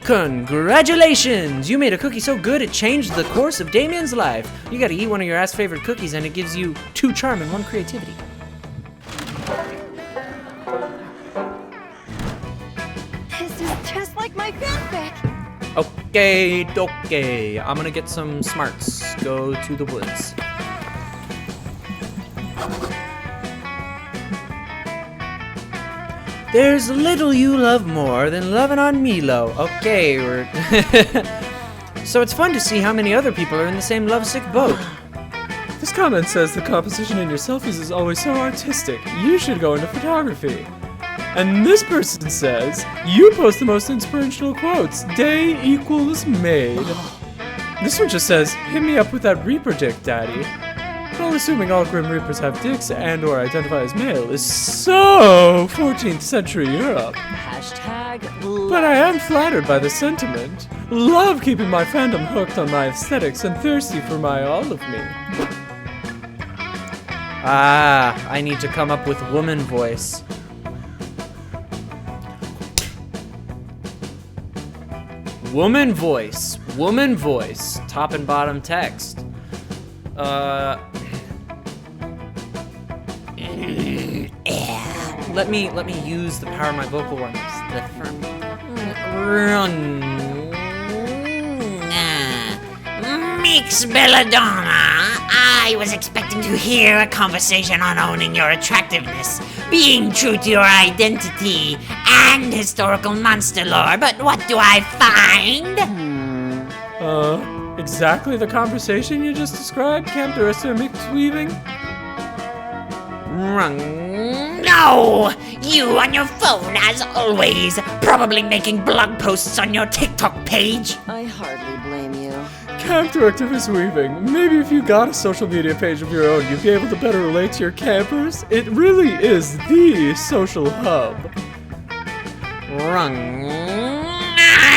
Congratulations! You made a cookie so good it changed the course of Damien's life. You gotta eat one of your ass-favorite cookies and it gives you 2 charm and 1 creativity. This is just like my fanfic. Okay. I'm gonna get some smarts. Go to the woods. There's little you love more than loving on Milo. Okay, we're... So it's fun to see how many other people are in the same lovesick boat. This comment says the composition in your selfies is always so artistic. You should go into photography. And this person says, you post the most inspirational quotes. Day equals made. This one just says, hit me up with that Reaper dick, daddy. Well, assuming all Grim Reapers have dicks and or identify as male is so 14th century Europe. Hashtag But I am flattered by the sentiment. Love keeping my fandom hooked on my aesthetics and thirsty for my all of me. Ah, I need to come up with woman voice. Woman voice, top and bottom text. Let me use the power of my vocal warm-ups. Mix Belladonna. I was expecting to hear a conversation on owning your attractiveness, being true to your identity, and historical monster lore, but what do I find? Exactly the conversation you just described, Camp Durissa mixed weaving? No! You on your phone, as always, probably making blog posts on your TikTok page. I hardly blame you. Camp Director is weaving. Maybe if you got a social media page of your own, you'd be able to better relate to your campers. It really is the social hub.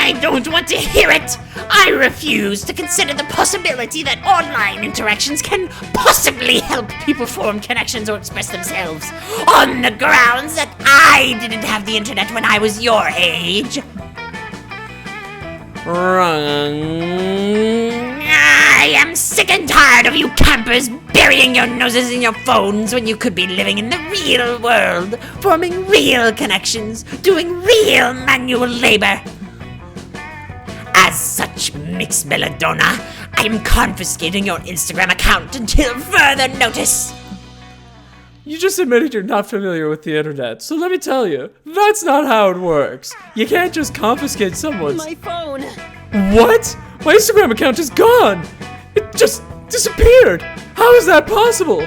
I don't want to hear it! I refuse to consider the possibility that online interactions can possibly help people form connections or express themselves on the grounds that I didn't have the internet when I was your age. I am sick and tired of you campers burying your noses in your phones when you could be living in the real world, forming real connections, doing real manual labor. As such, Mix Belladonna, I am confiscating your Instagram account until further notice. You just admitted you're not familiar with the internet, so let me tell you, that's not how it works. You can't just confiscate someone's... My phone! What? My Instagram account is gone! It just disappeared! How is that possible?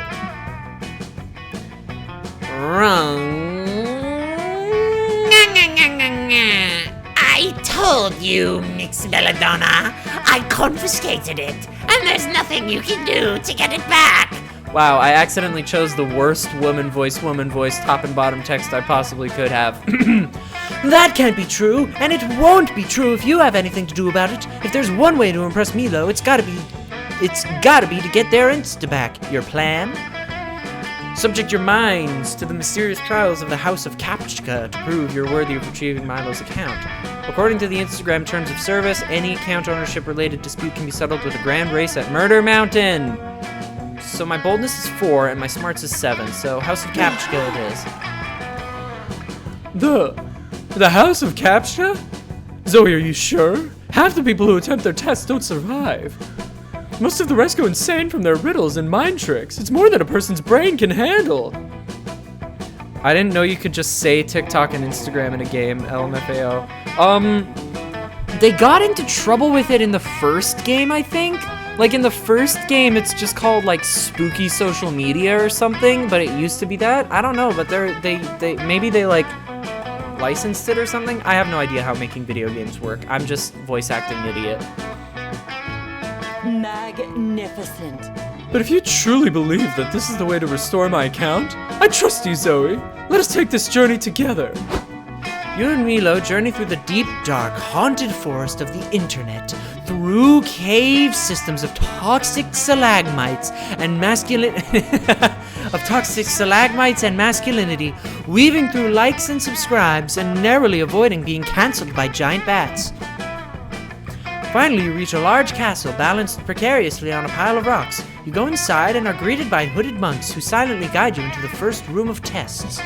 I told you, Mix Belladonna. I confiscated it, and there's nothing you can do to get it back. Wow, I accidentally chose the worst woman voice, top and bottom text I possibly could have. That can't be true, and it won't be true if you have anything to do about it. If there's one way to impress Milo, it's gotta be to get their Insta back. Your plan? Subject your minds to the mysterious trials of the House of Kapchka to prove you're worthy of retrieving Milo's account. According to the Instagram terms of service, any account ownership related dispute can be settled with a grand race at Murder Mountain. So my boldness is 4 and my smarts is 7, so House of Kapchka it is. The House of Captcha? Zoe, are you sure? Half the people who attempt their tests don't survive. Most of the rest go insane from their riddles and mind tricks. It's more than a person's brain can handle. I didn't know you could just say TikTok and Instagram in a game, LMFAO. They got into trouble with it in the first game, I think. Like in the first game, it's just called like spooky social media or something, but it used to be that. I don't know, but they maybe they like licensed it or something. I have no idea how making video games work. I'm just voice acting idiot. Magnificent. But if you truly believe that this is the way to restore my account, I trust you, Zoe. Let us take this journey together. You and Milo journey through the deep, dark, haunted forest of the internet, through cave systems of toxic stalagmites and masculinity, weaving through likes and subscribes and narrowly avoiding being cancelled by giant bats. Finally, you reach a large castle balanced precariously on a pile of rocks. You go inside and are greeted by hooded monks who silently guide you into the first room of tests.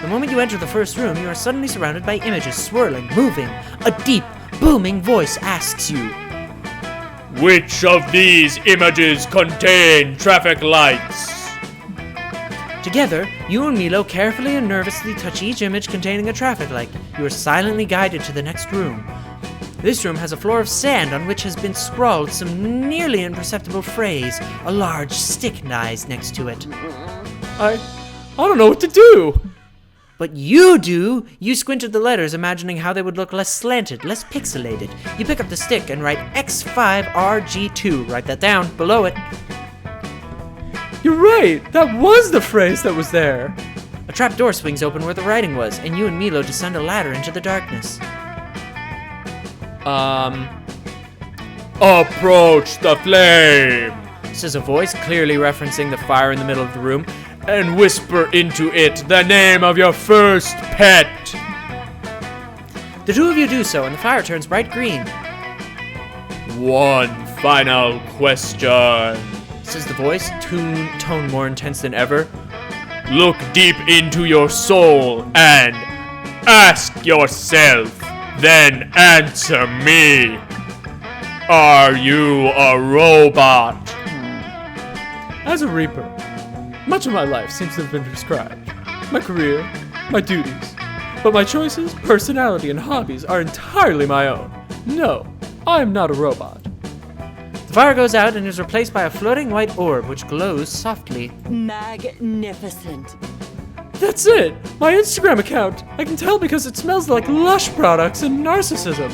The moment you enter the first room, you are suddenly surrounded by images swirling, moving. A deep, booming voice asks you, Which of these images contain traffic lights? To Together, you and Milo carefully and nervously touch each image containing a traffic light. You are silently guided to the next room. This room has a floor of sand on which has been scrawled some nearly imperceptible phrase. A large stick lies next to it. I don't know what to do. But you do! You squint at the letters, imagining how they would look less slanted, less pixelated. You pick up the stick and write X5RG2. Write that down, below it. You're right. That was the phrase that was there. A trap door swings open where the writing was, and you and Milo descend a ladder into the darkness. Approach the flame, Says a voice, clearly referencing the fire in the middle of the room. and whisper into it the name of your first pet. The two of you do so, and the fire turns bright green. One final question. Says the voice, tone more intense than ever. Look deep into your soul and ask yourself, then answer me. Are you a robot? As a Reaper, much of my life seems to have been prescribed. My career, my duties. But my choices, personality, and hobbies are entirely my own. No, I am not a robot. The fire goes out and is replaced by a floating white orb which glows softly. Magnificent. That's it! My Instagram account! I can tell because it smells like Lush products and narcissism.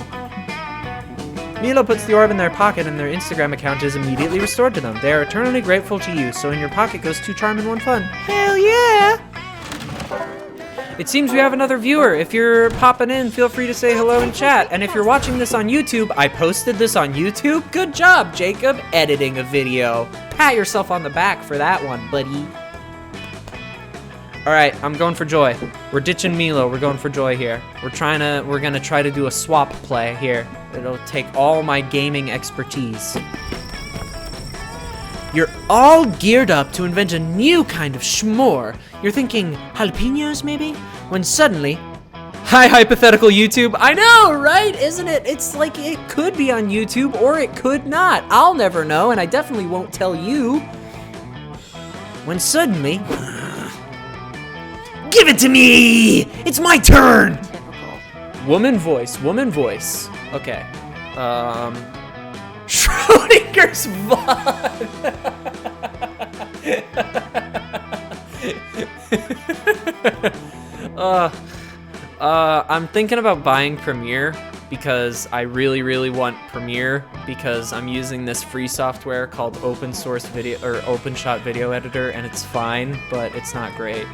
Milo puts the orb in their pocket and their Instagram account is immediately restored to them. They are eternally grateful to you, so in your pocket goes 2 charm and 1 fun. Hell yeah! It seems we have another viewer. If you're popping in, feel free to say hello in chat. And if you're watching this on YouTube, I posted this on YouTube. Good job, Jacob, editing a video. Pat yourself on the back for that one, buddy. All right, I'm going for Joy. We're ditching Milo. We're going for Joy here. We're gonna try to do a swap play here. It'll take all my gaming expertise. You're all geared up to invent a new kind of schmore. You're thinking jalapenos, maybe? When suddenly, hi, hypothetical YouTube. I know, right? Isn't it? It's like it could be on YouTube or it could not. I'll never know, and I definitely won't tell you. When suddenly, Give it to me! It's my turn! woman voice. Okay. Schrodinger's Vaughn. I'm thinking about buying Premiere because I really want Premiere because I'm using this free software called Open Source Video or OpenShot Video Editor, and it's fine, but it's not great.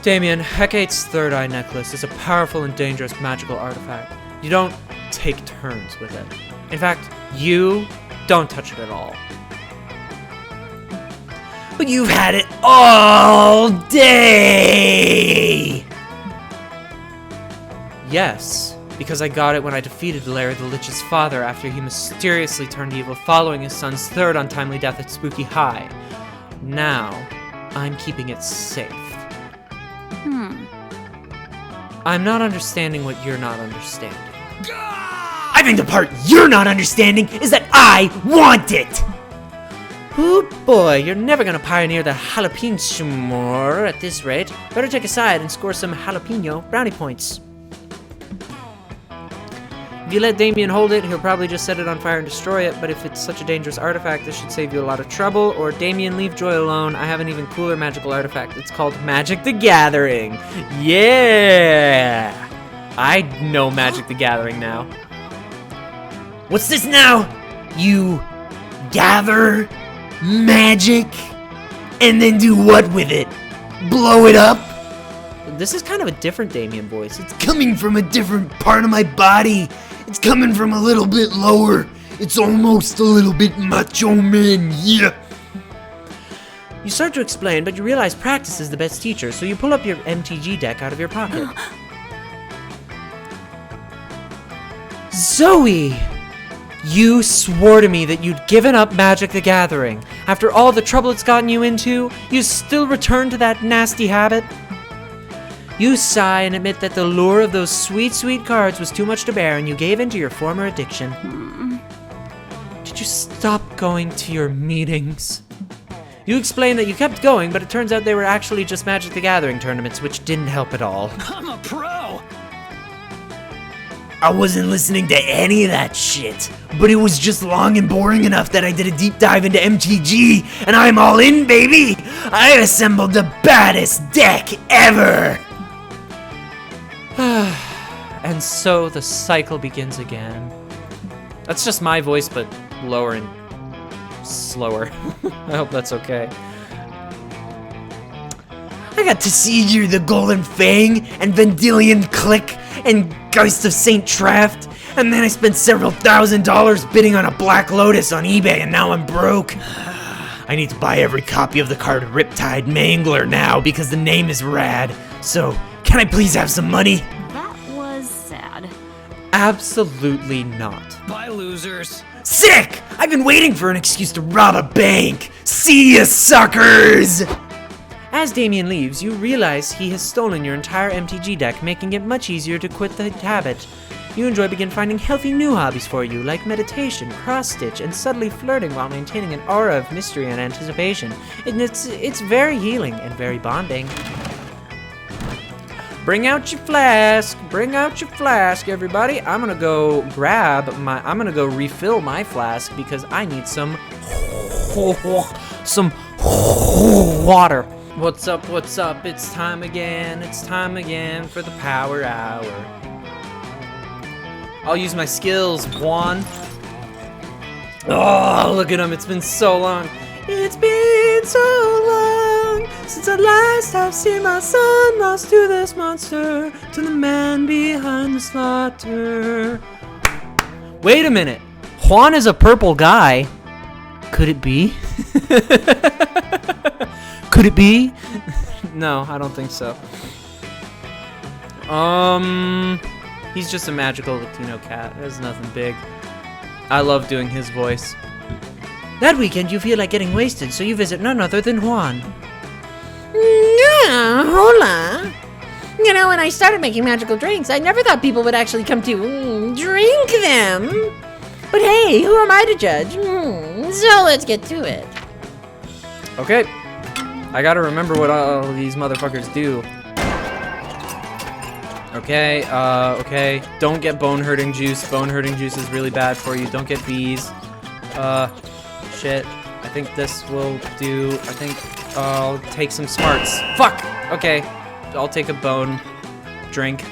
Damien, Hecate's third eye necklace is a powerful and dangerous magical artifact. You don't take turns with it. In fact, you don't touch it at all. But you've had it all day! Yes, because I got it when I defeated Larry the Lich's father after he mysteriously turned evil following his son's third untimely death at Spooky High. Now, I'm keeping it safe. I'm not understanding what you're not understanding. I think the part you're not understanding is that I want it! Oh boy, you're never gonna pioneer the jalapeno s'more at this rate. Better take a side and score some jalapeno brownie points. If you let Damien hold it, he'll probably just set it on fire and destroy it, but if it's such a dangerous artifact, this should save you a lot of trouble. Or Damien, leave Joy alone. I have an even cooler magical artifact. It's called Magic the Gathering. Yeah! I know Magic the Gathering now. What's this now? You gather magic and then do what with it? Blow it up? This is kind of a different Damien voice. It's Coming from a different part of my body. It's coming from a little bit lower. It's almost a little bit macho man, yeah. You start to explain, but you realize practice is the best teacher, so you pull up your MTG deck out of your pocket. Zoe! You swore to me that you'd given up Magic the Gathering. After all the trouble it's gotten you into, you still return to that nasty habit? You sigh and admit that the lure of those sweet, sweet cards was too much to bear and you gave in to your former addiction. Did you stop going to your meetings? You explain that you kept going, but it turns out they were actually just Magic the Gathering tournaments, which didn't help at all. I'm a pro! I wasn't listening to any of that shit, but it was just long and boring enough that I did a deep dive into MTG, and I'm all in, baby! I assembled the baddest deck ever! And so the cycle begins again. That's just my voice, but lower and slower. I hope that's okay. I got to Siegir the Golden Fang, and Vendilion Click, and Geist of St. Traft, and then I spent several $1,000s bidding on a Black Lotus on eBay, and now I'm broke. I need to buy every copy of the card Riptide Mangler now, because the name is rad. So, can I please have some money? That was sad. Absolutely not. Bye, losers. Sick! I've been waiting for an excuse to rob a bank! See ya, suckers! As Damien leaves, you realize he has stolen your entire MTG deck, making it much easier to quit the habit. You and Joy begin finding healthy new hobbies for you, like meditation, cross-stitch, and subtly flirting while maintaining an aura of mystery and anticipation. It's very healing and very bonding. Bring out your flask! Bring out your flask, everybody! I'm gonna go refill my flask because I need some water. What's up, what's up? It's time again for the power hour. I'll use my skills, Juan. Oh, look at him, it's been so long. It's been so long since at last I've seen my son lost to this monster, to the man behind the slaughter. Wait a minute, Juan is a purple guy. Could it be? Could it be? No, I don't think so. He's just a magical Latino cat. There's nothing big. I love doing his voice. That weekend you feel like getting wasted, so you visit none other than Juan. Hola. You know, when I started making magical drinks, I never thought people would actually come to drink them. But hey, who am I to judge? So let's get to it. Okay. I gotta remember what all these motherfuckers do. Okay, okay. Don't get bone-hurting juice. Bone-hurting juice is really bad for you. Don't get bees. Shit. I think this will do. I think I'll take some smarts. Fuck! Okay. I'll take a bone drink.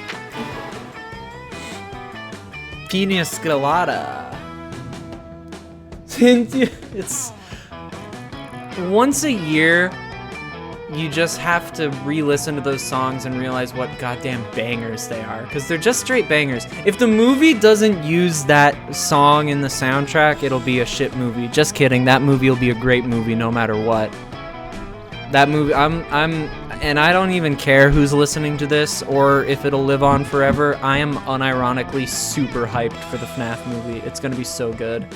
Pina Colada. It's once a year. You just have to re-listen to those songs and realize what goddamn bangers they are, because they're just straight bangers. If the movie doesn't use that song in the soundtrack, it'll be a shit movie. Just kidding. That movie will be a great movie no matter what. That movie, and I don't even care who's listening to this or if it'll live on forever. I am unironically super hyped for the FNAF movie. It's gonna be so good.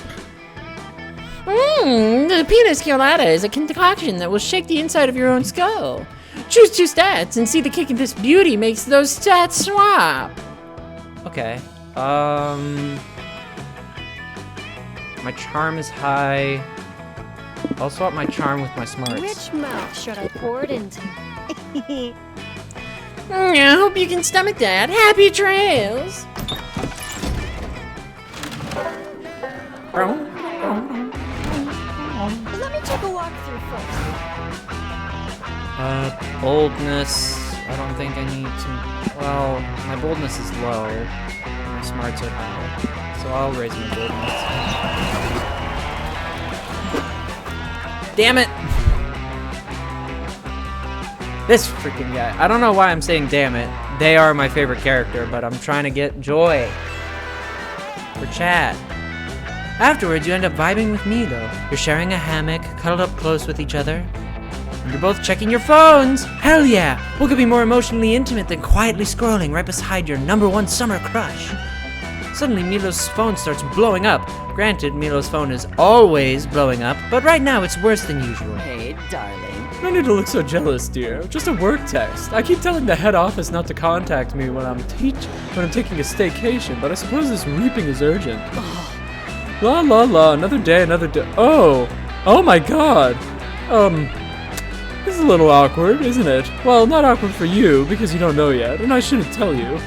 The penis colada is a concoction that will shake the inside of your own skull. Choose 2 stats and see the kick of this beauty makes those stats swap. Okay. My charm is high. I'll swap my charm with my smarts. Which mouth should I pour it into? I hope you can stomach that. Happy trails. Let me take a walk through first. Boldness. I don't think I need to. Well, my boldness is low. My smarts are high. So I'll raise my boldness. Damn it! This freaking guy. I don't know why I'm saying damn it. They are my favorite character, but I'm trying to get Joy for chat. Afterwards, you end up vibing with Milo. You're sharing a hammock, cuddled up close with each other. And you're both checking your phones! Hell yeah! What could be more emotionally intimate than quietly scrolling right beside your #1 summer crush? Suddenly, Milo's phone starts blowing up. Granted, Milo's phone is always blowing up, but right now it's worse than usual. Hey, darling. No need to look so jealous, dear. Just a work text. I keep telling the head office not to contact me when I'm taking a staycation, but I suppose this reaping is urgent. La la la, another day, another day. Oh my god. This is a little awkward, isn't it? Well, not awkward for you, because you don't know yet, and I shouldn't tell you.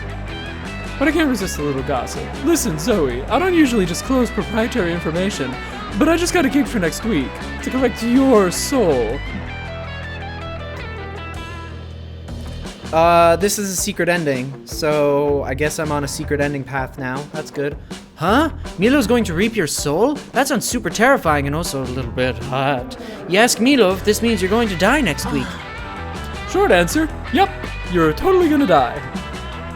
But I can't resist a little gossip. Listen, Zoe, I don't usually disclose proprietary information, but I just got a gig for next week to collect your soul. This is a secret ending, so I guess I'm on a secret ending path now. That's good. Huh? Milo's going to reap your soul? That sounds super terrifying and also a little bit hot. You ask Milo if this means you're going to die next week. Short answer, yep, you're totally gonna die.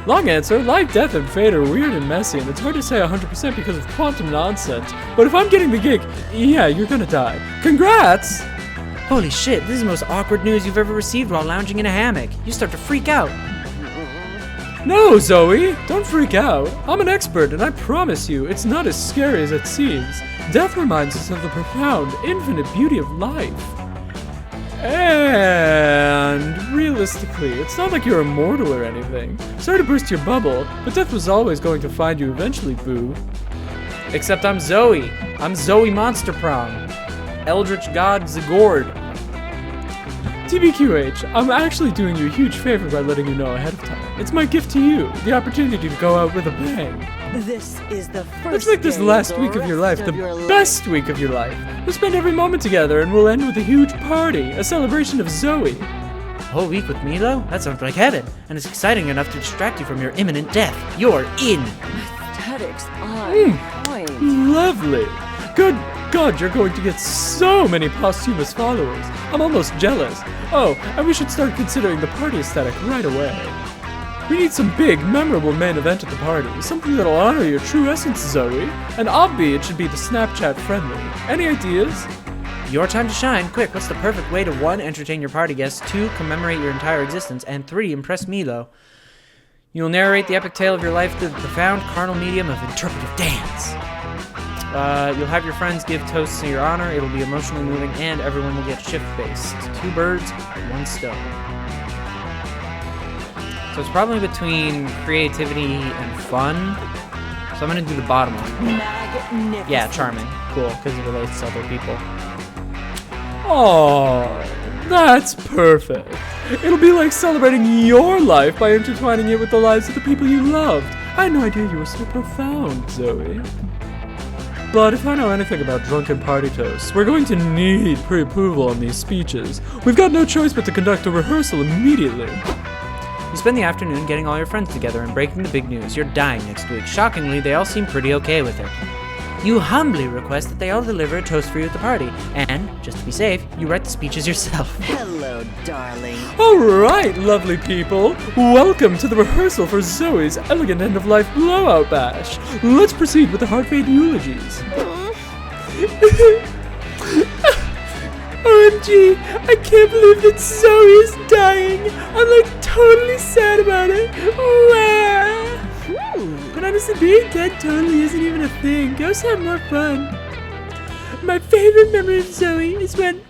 Long answer, life, death, and fate are weird and messy, and it's hard to say 100% because of quantum nonsense. But if I'm getting the gig, yeah, you're gonna die. Congrats! Holy shit, this is the most awkward news you've ever received while lounging in a hammock. You start to freak out. No, Zoe, don't freak out. I'm an expert, and I promise you, it's not as scary as it seems. Death reminds us of the profound, infinite beauty of life. And realistically, it's not like you're immortal or anything. Sorry to burst your bubble, but death was always going to find you eventually, boo. Except I'm Zoe. I'm Zoe Monster Prong. Eldritch God Zagord. TBQH, I'm actually doing you a huge favor by letting you know ahead of time. It's my gift to you, the opportunity to go out with a bang. This is the first Let's make this day last of week of your life rest the of your best week of your life. We'll spend every moment together and we'll end with a huge party, a celebration of Zoe. A whole week with Milo? That sounds like heaven, and it's exciting enough to distract you from your imminent death. You're in. Aesthetics on point. Lovely. Good God, you're going to get so many posthumous followers. I'm almost jealous. Oh, and we should start considering the party aesthetic right away. We need some big, memorable main event at the party. Something that'll honor your true essence, Zoe. And obvi, it should be the Snapchat friendly. Any ideas? Your time to shine. Quick, what's the perfect way to 1. Entertain your party guests, 2. Commemorate your entire existence, and 3. Impress Milo. You'll narrate the epic tale of your life through the profound carnal medium of interpretive dance. You'll have your friends give toasts in your honor. It'll be emotionally moving, and everyone will get shift-based. 2 birds, 1 stone. So it's probably between creativity and fun. So I'm gonna do the bottom one. Magnificent. Yeah, charming. Cool, because it relates to other people. Oh, that's perfect. It'll be like celebrating your life by intertwining it with the lives of the people you loved. I had no idea you were so profound, Zoe. But if I know anything about drunken party toasts, we're going to need pre-approval on these speeches. We've got no choice but to conduct a rehearsal immediately. You spend the afternoon getting all your friends together and breaking the big news. You're dying next week. Shockingly, they all seem pretty okay with it. You humbly request that they all deliver a toast for you at the party. And, just to be safe, you write the speeches yourself. Hello, darling. All right, lovely people. Welcome to the rehearsal for Zoe's elegant end-of-life blowout bash. Let's proceed with the heartfelt eulogies. OMG, I can't believe that Zoe is dying. I'm like totally sad about it. Wow. But honestly, being dead totally isn't even a thing. Ghosts have more fun. My favorite memory of Zoe is when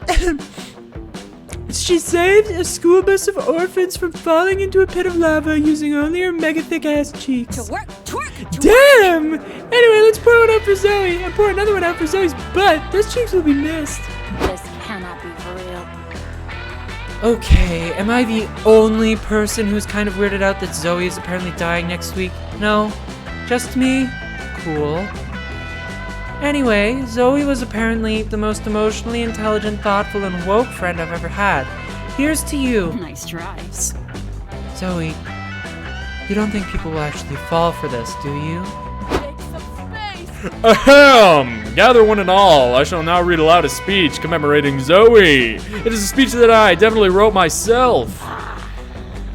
she saved a school bus of orphans from falling into a pit of lava using only her mega thick ass cheeks. Twerk, twerk, twerk. Damn! Anyway, let's pour one out for Zoe and pour another one out for Zoe's butt. Those cheeks will be missed. This cannot be for real. Okay, am I the only person who's kind of weirded out that Zoe is apparently dying next week? No? Just me? Cool. Anyway, Zoe was apparently the most emotionally intelligent, thoughtful, and woke friend I've ever had. Here's to you. Nice tries. Zoe, you don't think people will actually fall for this, do you? Take some space. Ahem! Gather one and all, I shall now read aloud a speech commemorating Zoe. It is a speech that I definitely wrote myself.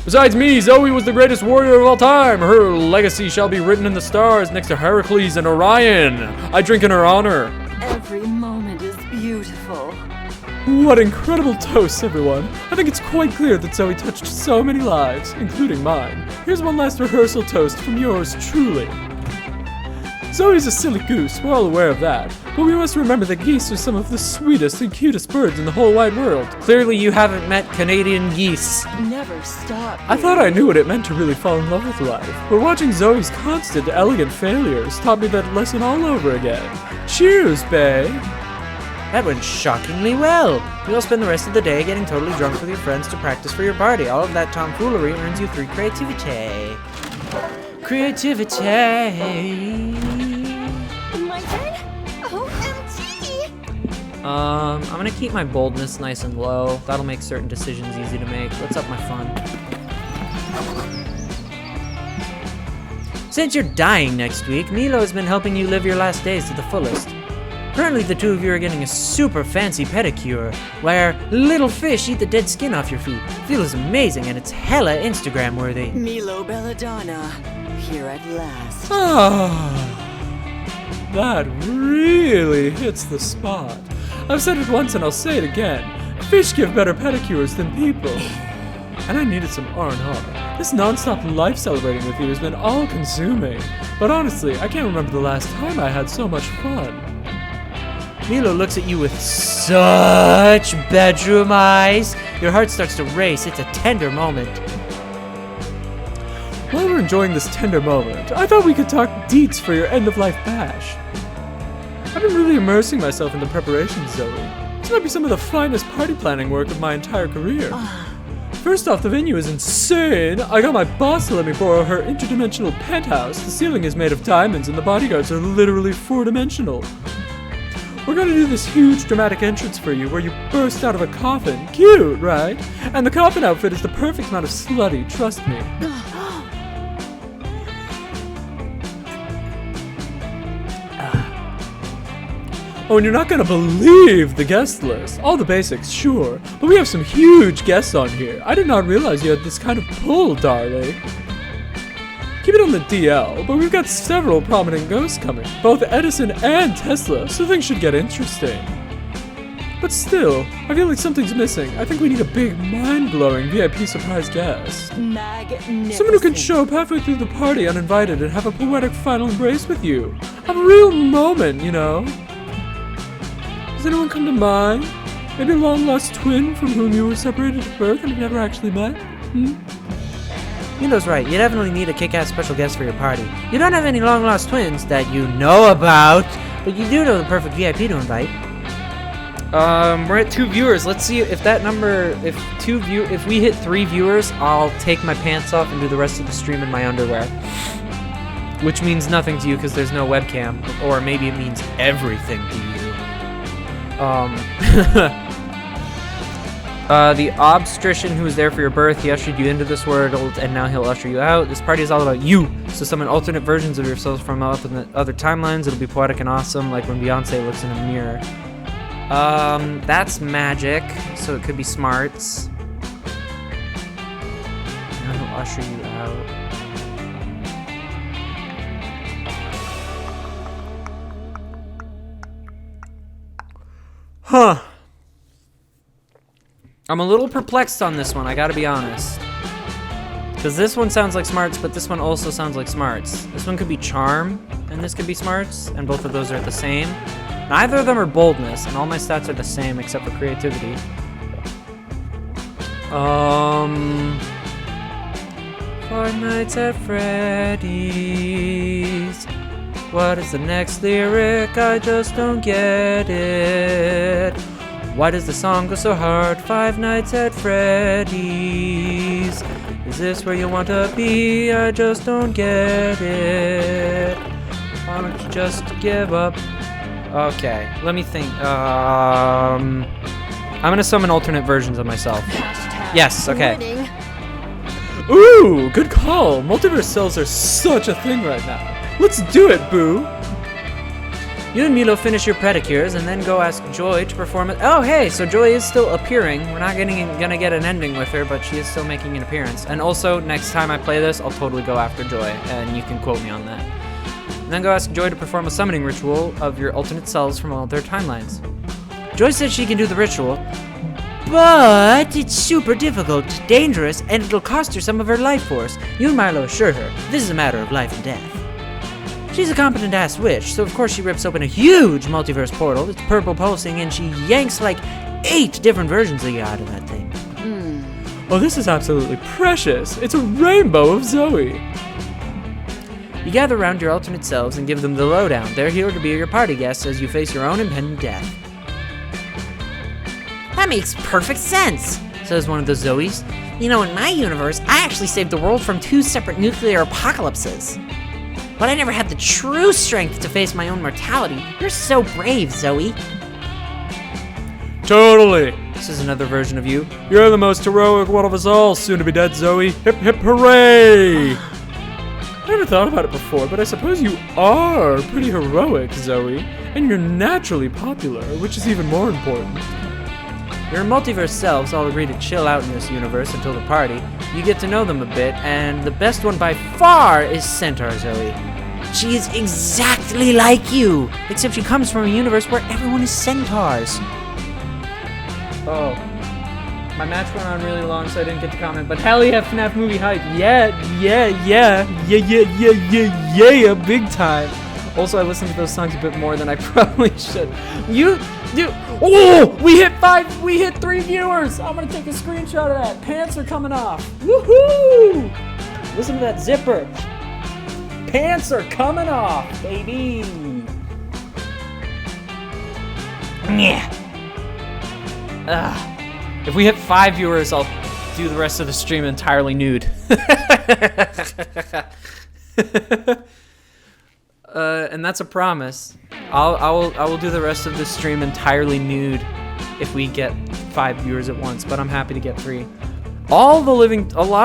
Besides me, Zoe was the greatest warrior of all time. Her legacy shall be written in the stars next to Heracles and Orion. I drink in her honor. Every moment is beautiful. What incredible toasts, everyone. I think it's quite clear that Zoe touched so many lives, including mine. Here's one last rehearsal toast from yours truly. Zoe's a silly goose, we're all aware of that. But we must remember that geese are some of the sweetest and cutest birds in the whole wide world. Clearly you haven't met Canadian geese. Never stop. I thought I knew what it meant to really fall in love with life, but watching Zoe's constant, elegant failures taught me that lesson all over again. Cheers, bae! That went shockingly well. You'll spend the rest of the day getting totally drunk with your friends to practice for your party. All of that tomfoolery earns you 3 creativity. Creativity. My turn? OMG! I'm gonna keep my boldness nice and low. That'll make certain decisions easy to make. Let's up my fun. Since you're dying next week, Milo has been helping you live your last days to the fullest. Currently, the 2 of you are getting a super fancy pedicure, where little fish eat the dead skin off your feet. Feels amazing, and it's hella Instagram worthy. Milo Belladonna, here at last. Ah, that really hits the spot. I've said it once and I'll say it again. Fish give better pedicures than people. And I needed some R&R. This non-stop life celebrating with you has been all-consuming. But honestly, I can't remember the last time I had so much fun. Milo looks at you with such bedroom eyes. Your heart starts to race. It's a tender moment. While we're enjoying this tender moment, I thought we could talk deets for your end-of-life bash. I've been really immersing myself in the preparations, Zoe. This might be some of the finest party planning work of my entire career. First off, the venue is insane. I got my boss to let me borrow her interdimensional penthouse. The ceiling is made of diamonds and the bodyguards are literally 4-dimensional. We're gonna do this huge dramatic entrance for you where you burst out of a coffin. Cute, right? And the coffin outfit is the perfect amount of slutty, trust me. Oh, and you're not gonna believe the guest list. All the basics, sure. But we have some huge guests on here. I did not realize you had this kind of pull, darling. Keep it on the DL, but we've got several prominent ghosts coming. Both Edison and Tesla, so things should get interesting. But still, I feel like something's missing. I think we need a big, mind-blowing VIP surprise guest. Magnificent. Someone who can show up halfway through the party uninvited and have a poetic final embrace with you. A real moment, you know? Does anyone come to mind? Maybe a long-lost twin from whom you were separated at birth and have never actually met? Milo's right. You definitely need a kick-ass special guest for your party. You don't have any long-lost twins that you know about, but you do know the perfect VIP to invite. We're at 2 viewers. Let's see if that number, if we hit 3 viewers, I'll take my pants off and do the rest of the stream in my underwear. Which means nothing to you because there's no webcam, or maybe it means everything to you. The obstetrician who was there for your birth, he ushered you into this world, and now he'll usher you out. This party is all about you, so summon alternate versions of yourselves from other timelines. It'll be poetic and awesome, like when Beyonce looks in a mirror. That's magic, so it could be smarts. Now he'll usher you out. Huh. I'm a little perplexed on this one, I gotta be honest. Because this one sounds like smarts, but this one also sounds like smarts. This one could be charm, and this could be smarts, and both of those are the same. Neither of them are boldness, and all my stats are the same except for creativity. Five Nights at Freddy's. What is the next lyric? I just don't get it. Why does the song go so hard? Five Nights at Freddy's. Is this where you want to be? I just don't get it. Why don't you just give up? Okay, let me think. I'm gonna summon alternate versions of myself. Yes, okay. Warning. Ooh, good call. Multiverse cells are such a thing right now. Let's do it, boo. You and Milo finish your pedicures and then go ask Joy to perform it. Oh, hey, so Joy is still appearing. We're not gonna get an ending with her, but she is still making an appearance. And also, next time I play this, I'll totally go after Joy, and you can quote me on that. And then go ask Joy to perform a summoning ritual of your alternate selves from all their timelines. Joy said she can do the ritual, but it's super difficult, dangerous, and it'll cost her some of her life force. You and Milo assure her this is a matter of life and death. She's a competent-ass witch, so of course she rips open a huge multiverse portal. It's purple pulsing, and she yanks like 8 different versions of you out of that thing. Oh, this is absolutely precious. It's a rainbow of Zoe. You gather around your alternate selves and give them the lowdown. They're here to be your party guests as you face your own impending death. makes perfect sense, says one of the Zoes. You know, in my universe, I actually saved the world from 2 separate nuclear apocalypses. But I never had the true strength to face my own mortality. You're so brave, Zoe. Totally. This is another version of you. You're the most heroic one of us all, soon to be dead, Zoe. Hip hip hooray! I never thought about it before, but I suppose you are pretty heroic, Zoe. And you're naturally popular, which is even more important. Your multiverse selves all agree to chill out in this universe until the party. You get to know them a bit, and the best one by far is Centaur Zoe. She is exactly like you. Except she comes from a universe where everyone is centaurs. Oh. My match went on really long, so I didn't get to comment, but hell yeah, FNAF movie hype. Yeah, big time. Also, I listened to those songs a bit more than I probably should. Oh, we hit 3 viewers. I'm gonna take a screenshot of that. Pants are coming off. Woohoo! Listen to that zipper. Pants are coming off, baby. Yeah. If we hit 5 viewers, I'll do the rest of the stream entirely nude. And that's a promise. I will do the rest of the stream entirely nude if we get 5 viewers at once, but I'm happy to get 3. A lot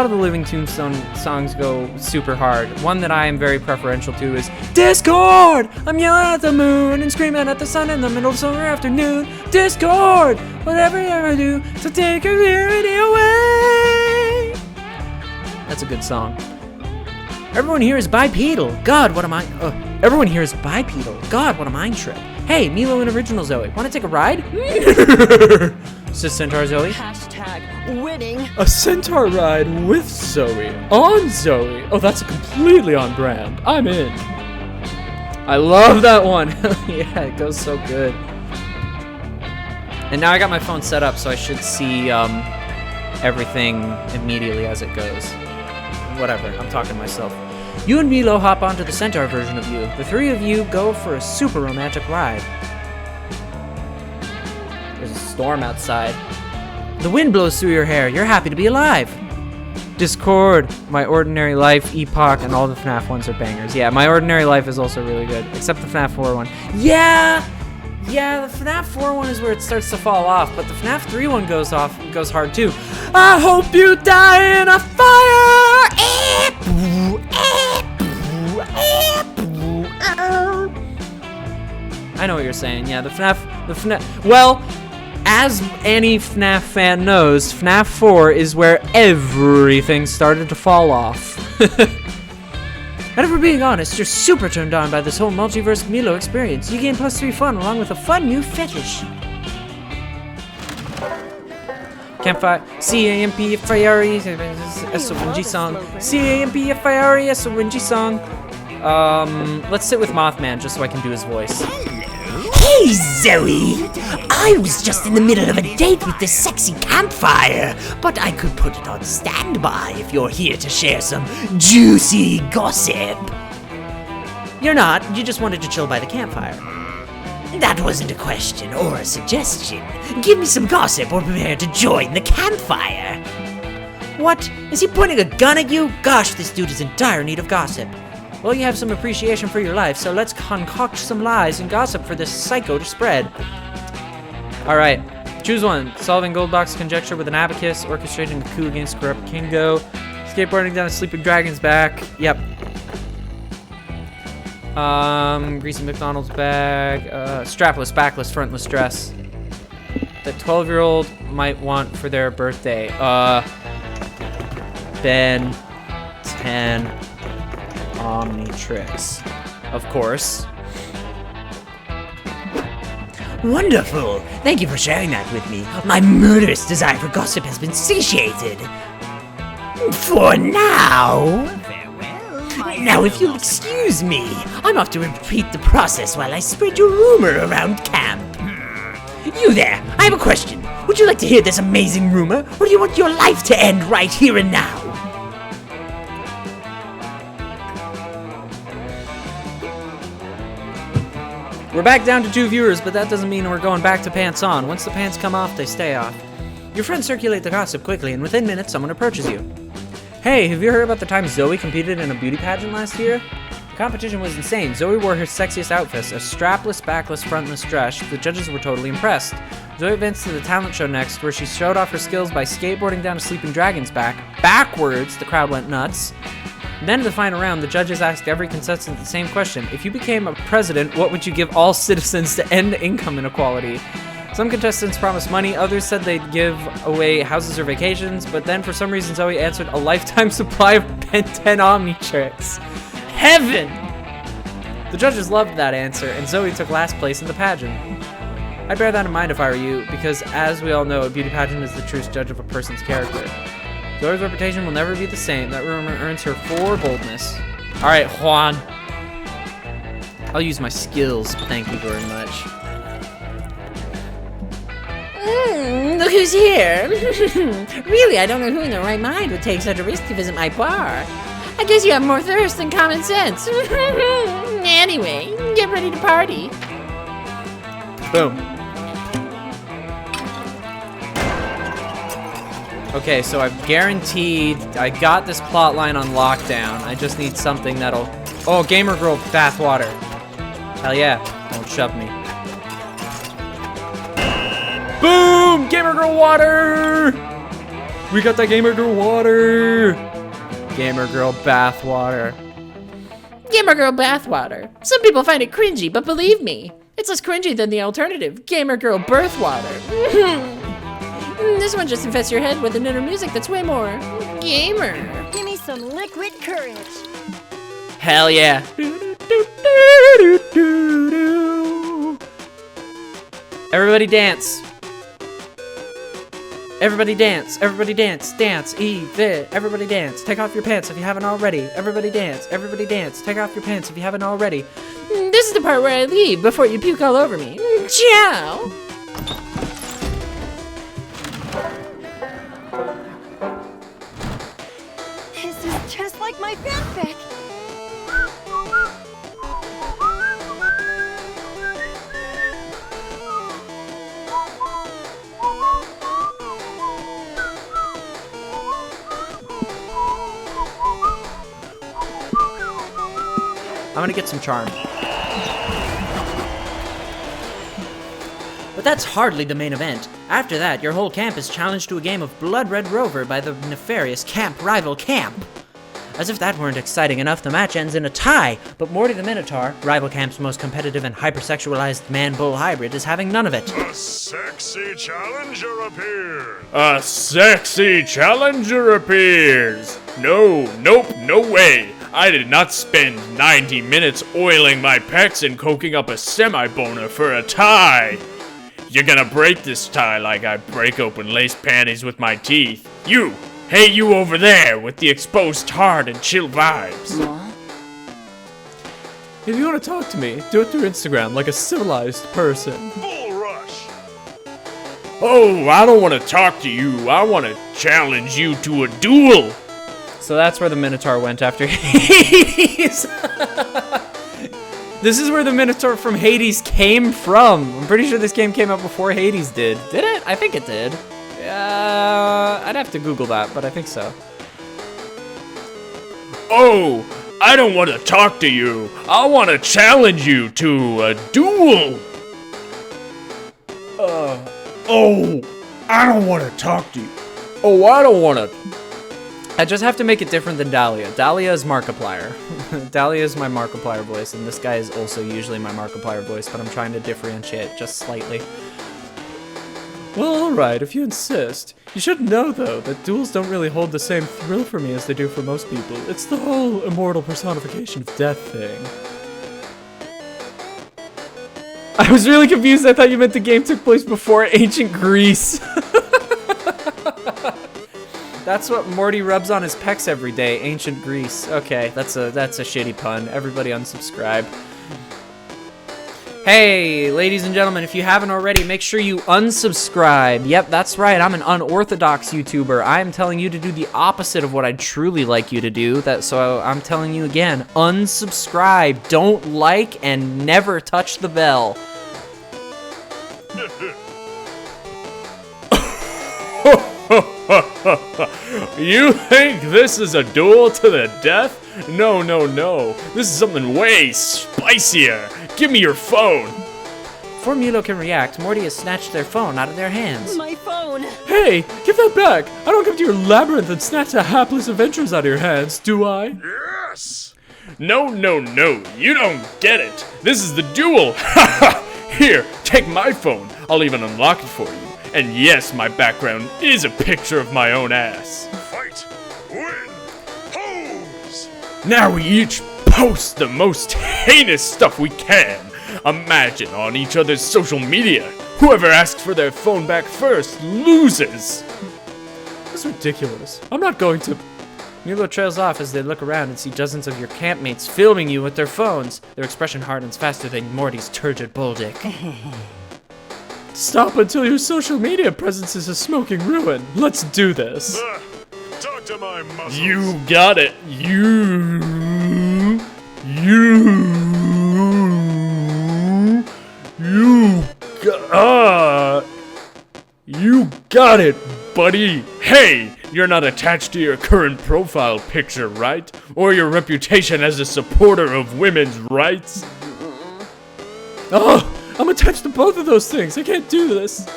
of the Living Tombstone songs go super hard. One that I am very preferential to is Discord! I'm yelling at the moon and screaming at the sun in the middle of summer afternoon. Discord! Whatever you ever do, so take your virginity away! That's a good song. Everyone here is bipedal. God, what am I? Everyone here is bipedal. God, what a mind trip. Hey, Milo and Original Zoe, want to take a ride? Says Centaur Zoe. Hashtag winning. A centaur ride with Zoe. On Zoe. Oh, that's completely on brand. I'm in. I love that one. Yeah, it goes so good. And now I got my phone set up, so I should see everything immediately as it goes. Whatever, I'm talking to myself. You and Milo hop onto the Centaur version of you. The 3 of you go for a super romantic ride. There's a storm outside. The wind blows through your hair. You're happy to be alive. Discord, My Ordinary Life, Epoch, and all the FNAF ones are bangers. Yeah, My Ordinary Life is also really good, except the FNAF 4 one. Yeah, the FNAF 4 one is where it starts to fall off, but the FNAF 3 one goes hard too. I hope you die in a fire! I know what you're saying. Yeah, the FNAF. Well, as any FNAF fan knows, FNAF 4 is where everything started to fall off. And if we're being honest, you're super turned on by this whole multiverse Milo experience. You gain +3 fun along with a fun new fetish. Campfire, C-A-M-P-F-I-R-E, S-O-N-G song. C-A-M-P-F-I-R-E, S-O-N-G song. Let's sit with Mothman just so I can do his voice. Hey, Zoe! I was just in the middle of a date with this sexy campfire, but I could put it on standby if you're here to share some juicy gossip. You're not, you just wanted to chill by the campfire. That wasn't a question or a suggestion. Give me some gossip or prepare to join the campfire. What? Is he pointing a gun at you? Gosh, this dude is in dire need of gossip. Well, you have some appreciation for your life, so let's concoct some lies and gossip for this psycho to spread. Alright, choose one. Solving Goldbox conjecture with an abacus, orchestrating a coup against corrupt Kingo, skateboarding down a sleeping dragon's back. Yep. Greasy McDonald's bag, strapless, backless, frontless dress. That 12-year-old might want for their birthday. Ben 10 Omnitrix, of course. Wonderful! Thank you for sharing that with me. My murderous desire for gossip has been satiated. For now. Now, if you'll excuse me, I'm off to repeat the process while I spread your rumor around camp. You there, I have a question. Would you like to hear this amazing rumor, or do you want your life to end right here and now? We're back down to 2 viewers, but that doesn't mean we're going back to pants on. Once the pants come off, they stay off. Your friends circulate the gossip quickly, and within minutes, someone approaches you. Hey, have you heard about the time Zoe competed in a beauty pageant last year? The competition was insane. Zoe wore her sexiest outfits, a strapless, backless, frontless dress. The judges were totally impressed. Zoe advanced to the talent show next, where she showed off her skills by skateboarding down a sleeping dragon's back. Backwards, the crowd went nuts. Then in the final round, the judges asked every contestant the same question. If you became a president, what would you give all citizens to end income inequality? Some contestants promised money, others said they'd give away houses or vacations, but then for some reason Zoe answered a lifetime supply of Ben 10 Omnitrix. Heaven! The judges loved that answer, and Zoe took last place in the pageant. I'd bear that in mind if I were you, because as we all know, a beauty pageant is the truest judge of a person's character. Zoe's reputation will never be the same. That rumor earns her 4 boldness. Alright, Juan. I'll use my skills, thank you very much. Look who's here. Really, I don't know who in their right mind would take such a risk to visit my bar. I guess you have more thirst than common sense. Anyway, get ready to party. Boom. Okay, so I've guaranteed I got this plot line on lockdown. I just need something that'll... Oh, Gamer Girl bathwater. Hell yeah. Don't shove me. Boom! Gamer Girl water! We got that Gamer Girl water! Gamer Girl bathwater. Gamer Girl bathwater. Some people find it cringy, but believe me, it's less cringy than the alternative, Gamer Girl birthwater. This one just infests your head with an inner music that's way more gamer. Give me some liquid courage. Hell yeah. Everybody dance. Everybody dance. Everybody dance. Dance. Everybody dance. Take off your pants if you haven't already. Everybody dance. Everybody dance. Take off your pants if you haven't already. This is the part where I leave before you puke all over me. Ciao. This is just like my fanfic. I'm gonna get some charm. But that's hardly the main event. After that, your whole camp is challenged to a game of Blood Red Rover by the nefarious camp rival camp. As if that weren't exciting enough, the match ends in a tie, but Morty the Minotaur, rival camp's most competitive and hypersexualized man-bull hybrid, is having none of it. A sexy challenger appears. A sexy challenger appears. Nope, no way. I did not spend 90 minutes oiling my pecs and coking up a semi-boner for a tie. You're gonna break this tie like I break open lace panties with my teeth. Hey you over there with the exposed heart and chill vibes. If you want to talk to me, do it through Instagram like a civilized person. Bull rush. Oh, I don't want to talk to you. I want to challenge you to a duel. So that's where the Minotaur went after Hades. This is where the Minotaur from Hades came from. I'm pretty sure this game came out before Hades did. Did it? I think it did. I'd have to Google that, but I think so. Oh, I don't want to talk to you. I want to challenge you to a duel. Oh, I don't want to talk to you. Oh, I don't want to. I just have to make it different than Dahlia. Dahlia is Markiplier. Dahlia is my Markiplier voice, and this guy is also usually my Markiplier voice, but I'm trying to differentiate just slightly. Well, alright, if you insist. You should know, though, that duels don't really hold the same thrill for me as they do for most people. It's the whole immortal personification of death thing. I was really confused. I thought you meant the game took place before ancient Greece. That's what Morty rubs on his pecs every day, ancient Greece. Okay, that's a shitty pun. Everybody unsubscribe. Hey, ladies and gentlemen, if you haven't already, make sure you unsubscribe. Yep, that's right. I'm an unorthodox YouTuber. I am telling you to do the opposite of what I'd truly like you to do. So I'm telling you again, unsubscribe. Don't like and never touch the bell. You think this is a duel to the death? No, no, no. This is something way spicier. Give me your phone. Before Milo can react, Morty has snatched their phone out of their hands. My phone. Hey, give that back! I don't come to your labyrinth and snatch the hapless adventures out of your hands, do I? Yes! No, no, no. You don't get it. This is the duel. Here, take my phone. I'll even unlock it for you. And yes, my background is a picture of my own ass. Fight! Win! Pose! Now we each post the most heinous stuff we can imagine on each other's social media. Whoever asks for their phone back first loses. That's ridiculous. I'm not going to... Milo trails off as they look around and see dozens of your campmates filming you with their phones. Their expression hardens faster than Morty's turgid bull dick. Stop until your social media presence is a smoking ruin. Let's do this. Talk to my muscles. You got it. You got it, buddy. Hey, you're not attached to your current profile picture, right? Or your reputation as a supporter of women's rights? Oh, I'm attached to both of those things. I can't do this.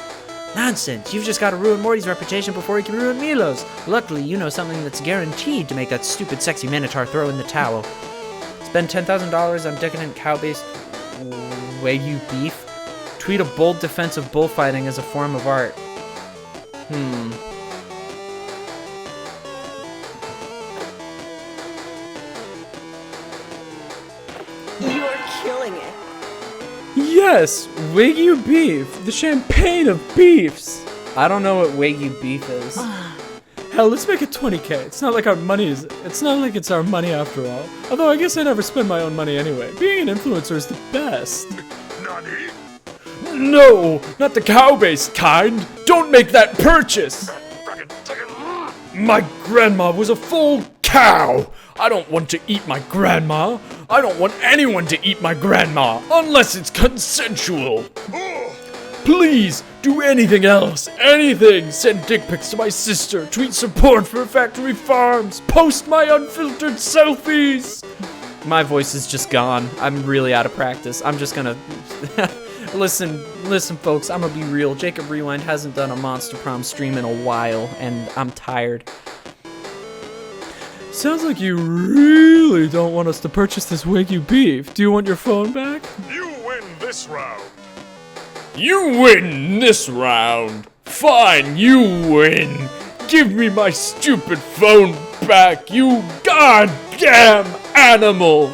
Nonsense. You've just got to ruin Morty's reputation before he can ruin Milo's. Luckily, you know something that's guaranteed to make that stupid sexy Minotaur throw in the towel. Spend $10,000 on decadent cow-based Wagyu beef. Tweet a bold defense of bullfighting as a form of art. You're killing it. Yes, Wagyu beef. The champagne of beefs. I don't know what Wagyu beef is. Hell, let's make it 20K. It's not like it's not like it's our money after all. Although I guess I never spend my own money anyway. Being an influencer is the best. Nani? No, not the cow-based kind. Don't make that purchase. My grandma was a full cow. I don't want to eat my grandma. I don't want anyone to eat my grandma unless it's consensual. Please, do anything else. Anything. Send dick pics to my sister. Tweet support for factory farms. Post my unfiltered selfies. My voice is just gone. I'm really out of practice. I'm just gonna... Listen, folks, I'm gonna be real. Jacob Rewind hasn't done a Monster Prom stream in a while, and I'm tired. Sounds like you really don't want us to purchase this Wagyu beef. Do you want your phone back? You win this round. You win this round. Fine, you win. Give me my stupid phone back, you goddamn animal.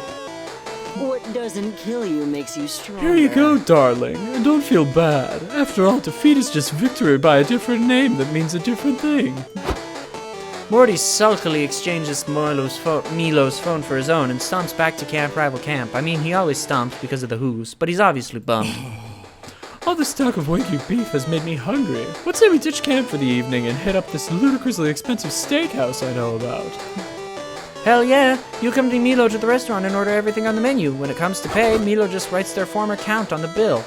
What doesn't kill you makes you stronger. Here you go, darling. And don't feel bad. After all, defeat is just victory by a different name that means a different thing. Morty sulkily exchanges Milo's phone for his own and stomps back to Camp Rival Camp. I mean, he always stomps because of the Who's, but he's obviously bummed. All this talk of Wagyu beef has made me hungry. What say we ditch camp for the evening and hit up this ludicrously expensive steakhouse I know about? Hell yeah, you accompany Milo to the restaurant and order everything on the menu. When it comes to pay, Milo just writes their former count on the bill.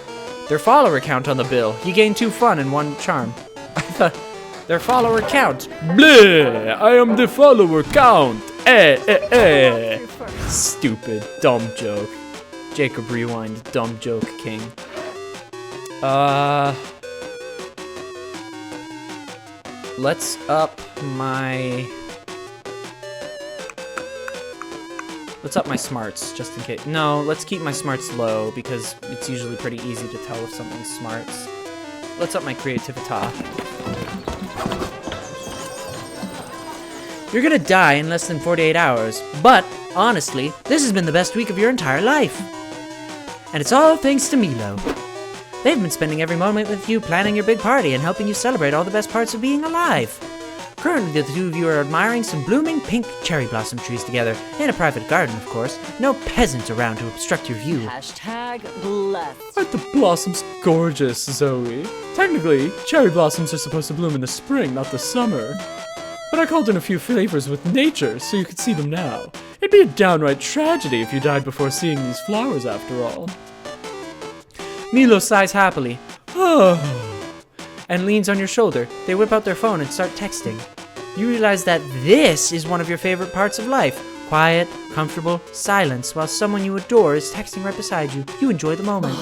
Their follower count on the bill. He gained 2 fun and 1 charm. I thought... Their follower count. Bleh, I am the follower count. Stupid, dumb joke. Jacob Rewind, dumb joke king. Let's up my smarts, just in case. No, let's keep my smarts low, because it's usually pretty easy to tell if something's smarts. Let's up my creativity. You're gonna die in less than 48 hours, but, honestly, this has been the best week of your entire life. And it's all thanks to Milo. They've been spending every moment with you, planning your big party, and helping you celebrate all the best parts of being alive. Currently, the two of you are admiring some blooming pink cherry blossom trees together, in a private garden, of course. No peasant around to obstruct your view. Hashtag blessed. Aren't the blossoms gorgeous, Zoe? Technically, cherry blossoms are supposed to bloom in the spring, not the summer. But I called in a few favors with nature, so you could see them now. It'd be a downright tragedy if you died before seeing these flowers, after all. Milo sighs happily Oh. and leans on your shoulder. They whip out their phone and start texting. You realize that this is one of your favorite parts of life. Quiet, comfortable, silence while someone you adore is texting right beside you. You enjoy the moment.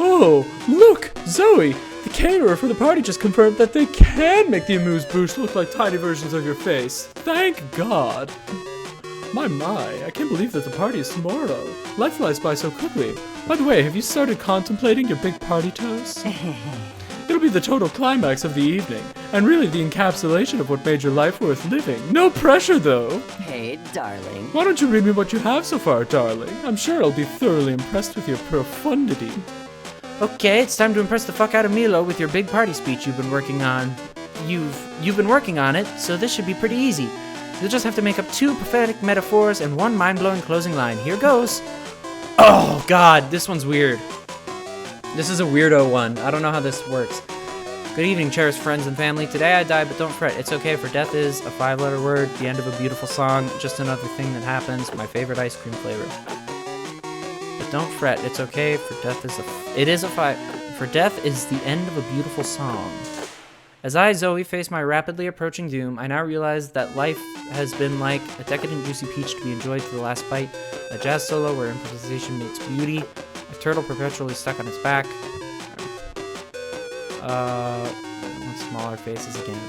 Oh, look, Zoe! The caterer for the party just confirmed that they can make the amuse-bouche look like tiny versions of your face. Thank God! My, I can't believe that the party is tomorrow. Life flies by so quickly. By the way, have you started contemplating your big party toast? It'll be the total climax of the evening, and really the encapsulation of what made your life worth living. No pressure, though! Hey, darling. Why don't you read me what you have so far, darling? I'm sure I'll be thoroughly impressed with your profundity. Okay, it's time to impress the fuck out of Milo with your big party speech you've been working on. You've been working on it, so this should be pretty easy. You'll just have to make up 2 prophetic metaphors and 1 mind-blowing closing line. Here goes. Oh god, this one's weird. This is a weirdo one. I don't know how this works. Good evening, cherished friends and family. Today I die, but don't fret. It's okay, for death is a 5-letter word, the end of a beautiful song, just another thing that happens, my favorite ice cream flavor. But don't fret. It's okay, for death is for death is the end of a beautiful song. As I, Zoe, face my rapidly approaching doom, I now realize that life has been like a decadent juicy peach to be enjoyed to the last bite, a jazz solo where improvisation meets beauty, a turtle perpetually stuck on its back. One smaller faces again.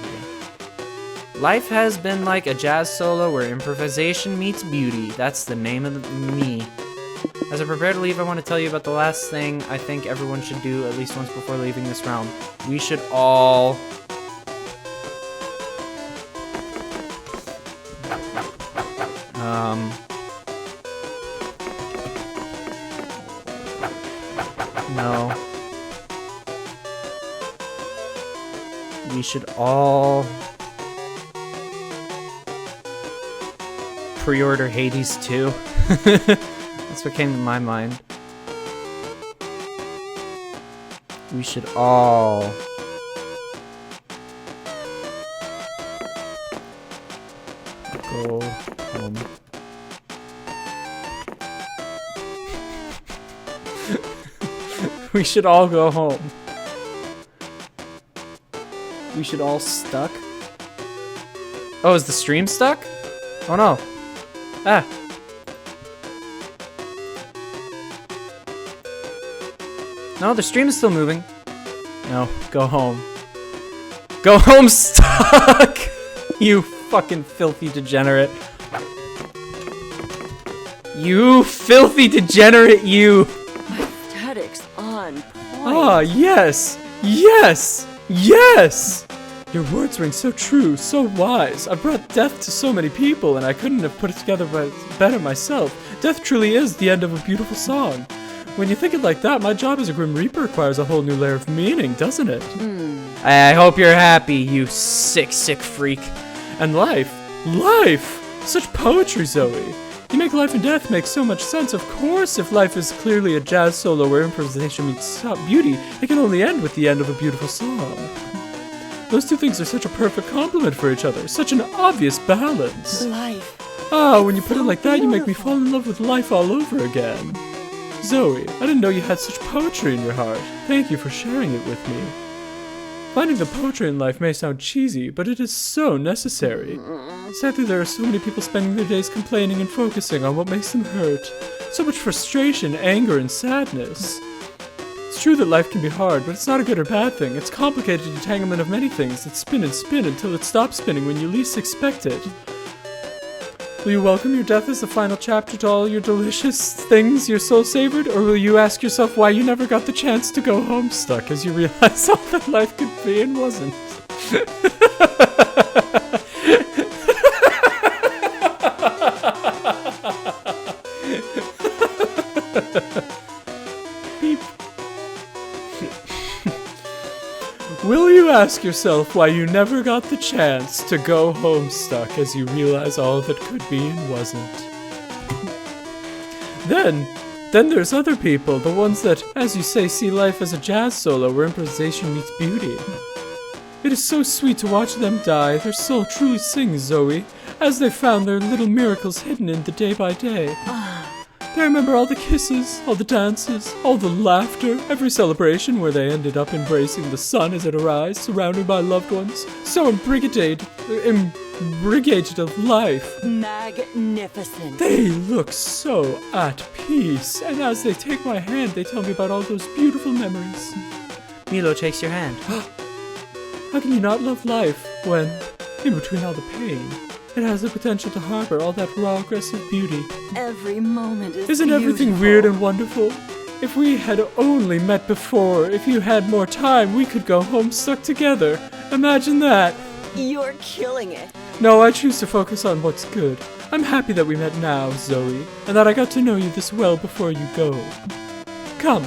Life has been like a jazz solo where improvisation meets beauty. That's the name of me. As I prepare to leave, I want to tell you about the last thing I think everyone should do at least once before leaving this realm. We should all... No. We should all... pre-order Hades 2. That's what came to my mind. We should all... go home. We should all go home. We should all stuck? Oh, is the stream stuck? Oh no. Ah. No, the stream is still moving. No, go home. Go home stuck! You fucking filthy degenerate. You filthy degenerate, you! Aesthetics on point. Ah, yes! Yes! Yes! Your words ring so true, so wise. I brought death to so many people, and I couldn't have put it together better myself. Death truly is the end of a beautiful song. When you think it like that, my job as a Grim Reaper requires a whole new layer of meaning, doesn't it? I hope you're happy, you sick freak. And life! Such poetry, Zoe! You make life and death make so much sense. Of course, if life is clearly a jazz solo where improvisation meets beauty, it can only end with the end of a beautiful song. Those two things are such a perfect complement for each other, such an obvious balance. Life. Ah, when you put it like that, you make me fall in love with life all over again. Zoe, I didn't know you had such poetry in your heart. Thank you for sharing it with me. Finding the poetry in life may sound cheesy, but it is so necessary. Sadly, there are so many people spending their days complaining and focusing on what makes them hurt. So much frustration, anger, and sadness. It's true that life can be hard, but it's not a good or bad thing. It's a complicated entanglement of many things that spin and spin until it stops spinning when you least expect it. Will you welcome your death as the final chapter to all your delicious things your soul savored, or will you ask yourself why you never got the chance to go home stuck as you realize all that life could be and wasn't? Beep. Will you ask yourself why you never got the chance to go homestuck as you realize all that could be and wasn't. Then there's other people, the ones that, as you say, see life as a jazz solo where improvisation meets beauty. It is so sweet to watch them die. Their soul truly sings, Zoe, as they found their little miracles hidden in the day by day. They remember all the kisses, all the dances, all the laughter, every celebration where they ended up embracing the sun as it arose, surrounded by loved ones, so imbrigated of life. Magnificent. They look so at peace, and as they take my hand, they tell me about all those beautiful memories. Milo takes your hand. How can you not love life when, in between all the pain, it has the potential to harbor all that raw, aggressive beauty? Every moment is Isn't everything beautiful. weird and wonderful? If we had only met before, if you had more time, we could go home stuck together. Imagine that. You're killing it. No, I choose to focus on what's good. I'm happy that we met now, Zoe, and that I got to know you this well before you go. Come.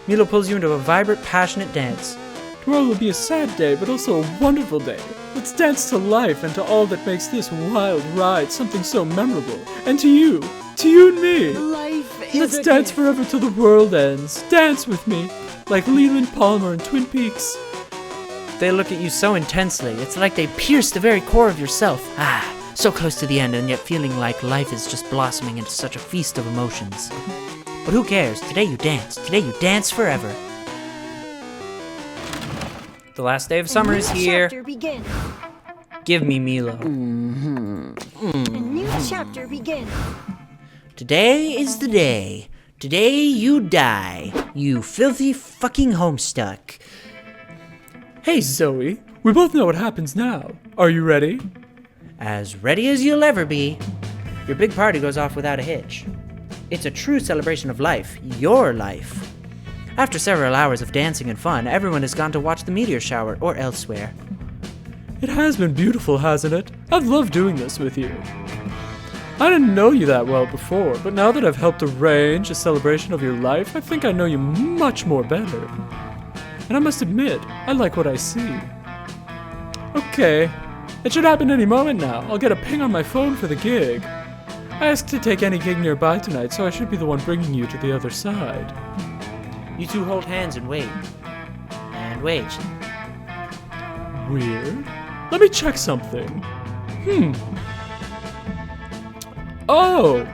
Milo pulls you into a vibrant, passionate dance. Tomorrow will be a sad day, but also a wonderful day. Let's dance to life and to all that makes this wild ride something so memorable. And to you and me. Life is Let's a dance gift. forever till the world ends. Dance with me, like Leland Palmer in Twin Peaks. They look at you so intensely. It's like they pierce the very core of yourself. So close to the end and yet feeling like life is just blossoming into such a feast of emotions. But who cares? Today you dance. Today you dance forever. The last day of summer is here. Chapter begin. Give me Milo. A new chapter begin. Today is the day. Today you die. You filthy fucking homestuck. Hey, Zoe. We both know what happens now. Are you ready? As ready as you'll ever be. Your big party goes off without a hitch. It's a true celebration of life. Your life. After several hours of dancing and fun, everyone has gone to watch the meteor shower or elsewhere. It has been beautiful, hasn't it? I've loved doing this with you. I didn't know you that well before, but now that I've helped arrange a celebration of your life, I think I know you much more better. And I must admit, I like what I see. Okay, it should happen any moment now. I'll get a ping on my phone for the gig. I asked to take any gig nearby tonight, so I should be the one bringing you to the other side. You two hold hands and wait. And wait. Weird. Let me check something. Oh!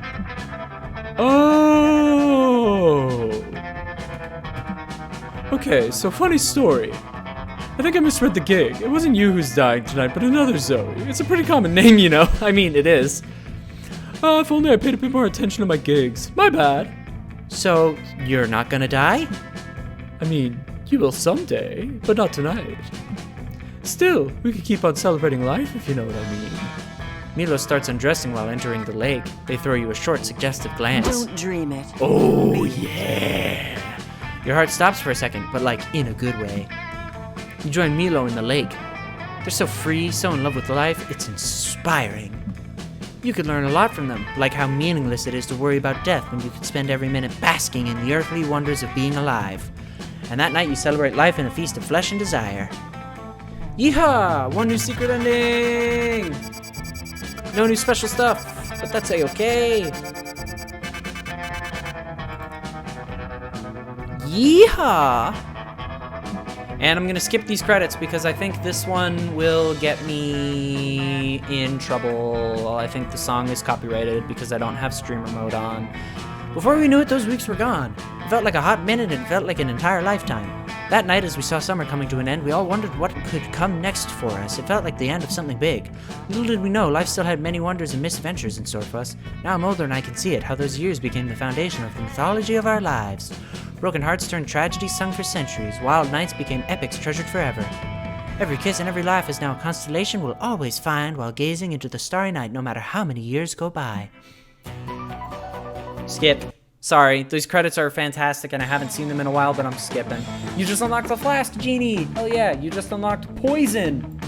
Okay, so funny story. I think I misread the gig. It wasn't you who's dying tonight, but another Zoe. It's a pretty common name, you know. I mean, it is. If only I paid a bit more attention to my gigs. My bad. So, you're not gonna die? I mean, you will someday, but not tonight. Still, we could keep on celebrating life if you know what I mean. Milo starts undressing while entering the lake. They throw you a short, suggestive glance. Don't dream it. Oh, yeah. Your heart stops for a second, but like in a good way. You join Milo in the lake. They're so free, so in love with life, it's inspiring. You could learn a lot from them, like how meaningless it is to worry about death when you could spend every minute basking in the earthly wonders of being alive. And that night you celebrate life in a feast of flesh and desire. Yeehaw! One new secret ending! No new special stuff, but that's a-okay. Yeehaw! And I'm gonna skip these credits because I think this one will get me in trouble. I think the song is copyrighted because I don't have streamer mode on. Before we knew it, those weeks were gone. It felt like a hot minute and it felt like an entire lifetime. That night, as we saw summer coming to an end, we all wondered what could come next for us. It felt like the end of something big. Little did we know, life still had many wonders and misadventures in store for us. Now I'm older and I can see it, how those years became the foundation of the mythology of our lives. Broken hearts turned tragedies sung for centuries. Wild nights became epics treasured forever. Every kiss and every laugh is now a constellation we'll always find while gazing into the starry night, no matter how many years go by. Skip. Sorry, these credits are fantastic and I haven't seen them in a while, but I'm skipping. You just unlocked the Flask Genie! Hell yeah. You just unlocked Poison!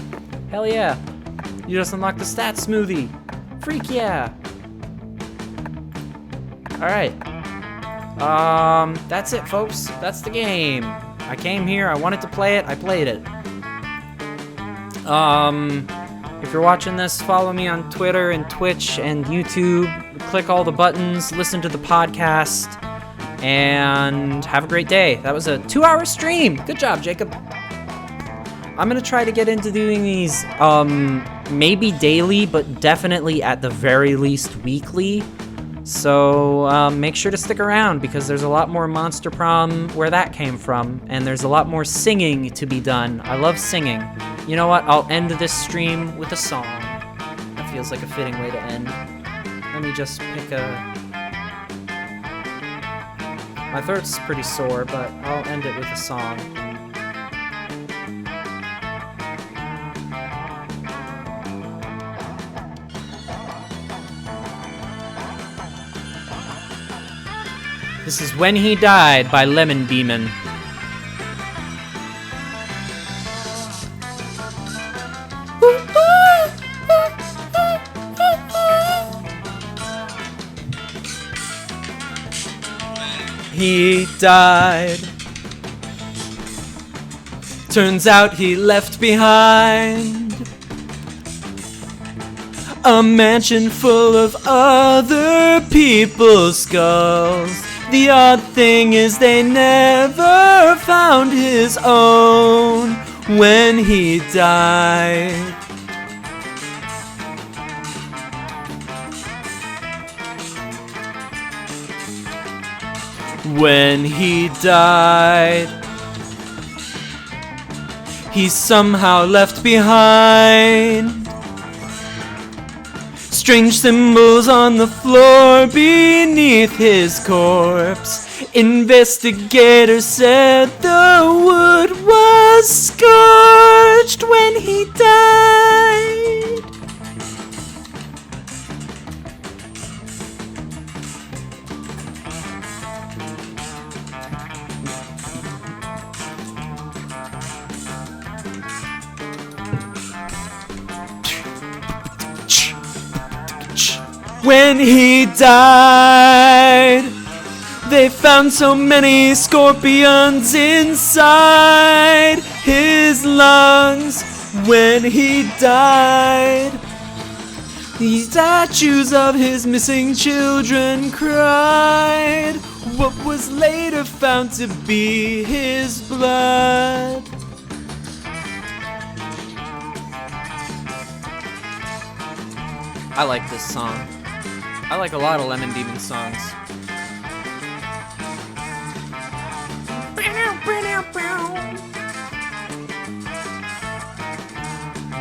Hell yeah. You just unlocked the Stat Smoothie! Freak yeah! Alright. That's it, folks. That's the game. I came here, I wanted to play it, I played it. If you're watching this, follow me on Twitter and Twitch and YouTube. Click all the buttons, listen to the podcast, and have a great day. That was a 2-hour stream. Good job, Jacob. I'm gonna try to get into doing these, maybe daily, but definitely at the very least weekly. So make sure to stick around because there's a lot more Monster Prom where that came from, and there's a lot more singing to be done. I love singing. You know what? I'll end this stream with a song. That feels like a fitting way to end. Let me just pick a... My throat's pretty sore, but I'll end it with a song. This is When He Died by Lemon Demon. He died. Turns out he left behind a mansion full of other people's skulls. The odd thing is they never found his own when he died. When he died, he somehow left behind strange symbols on the floor beneath his corpse. Investigators said the wood was scorched when he died. When he died, they found so many scorpions inside his lungs. When he died, the statues of his missing children cried what was later found to be his blood. I like this song. I like a lot of Lemon Demon songs.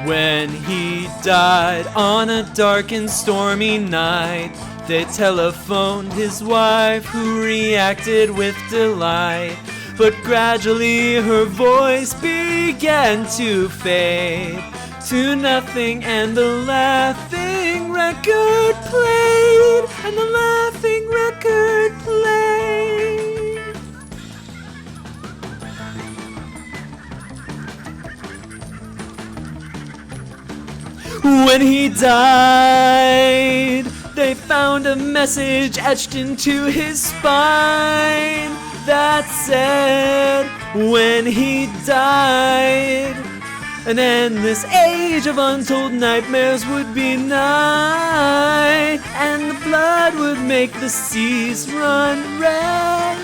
When he died on a dark and stormy night, they telephoned his wife, who reacted with delight. But gradually her voice began to fade to nothing, and the laughing record played, and the laughing record played. When he died, they found a message etched into his spine that said, when he died, an endless age of untold nightmares would be nigh, and the blood would make the seas run red.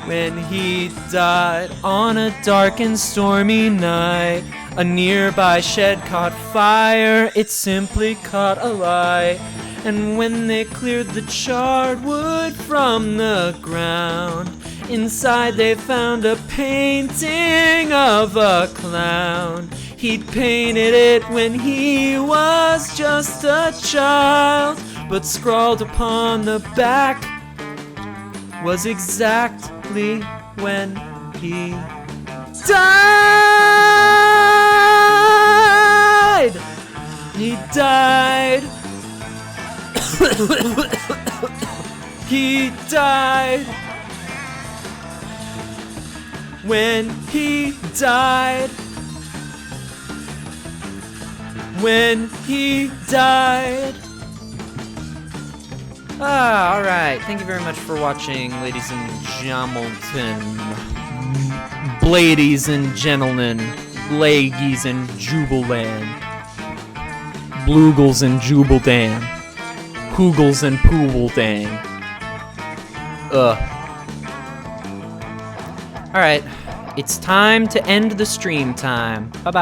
When he died on a dark and stormy night, a nearby shed caught fire, it simply caught alight. And when they cleared the charred wood from the ground, inside they found a painting of a clown. He'd painted it when he was just a child, but scrawled upon the back was exactly when he died. He died. He died. When he died. When he died. All right. Thank you very much for watching, ladies and gentlemen. Ladies and gentlemen. Lagies and Jubilan. Bloogles and Jubildan. Hoogles and Poobeldang. Alright. It's time to end the stream time. Bye-bye.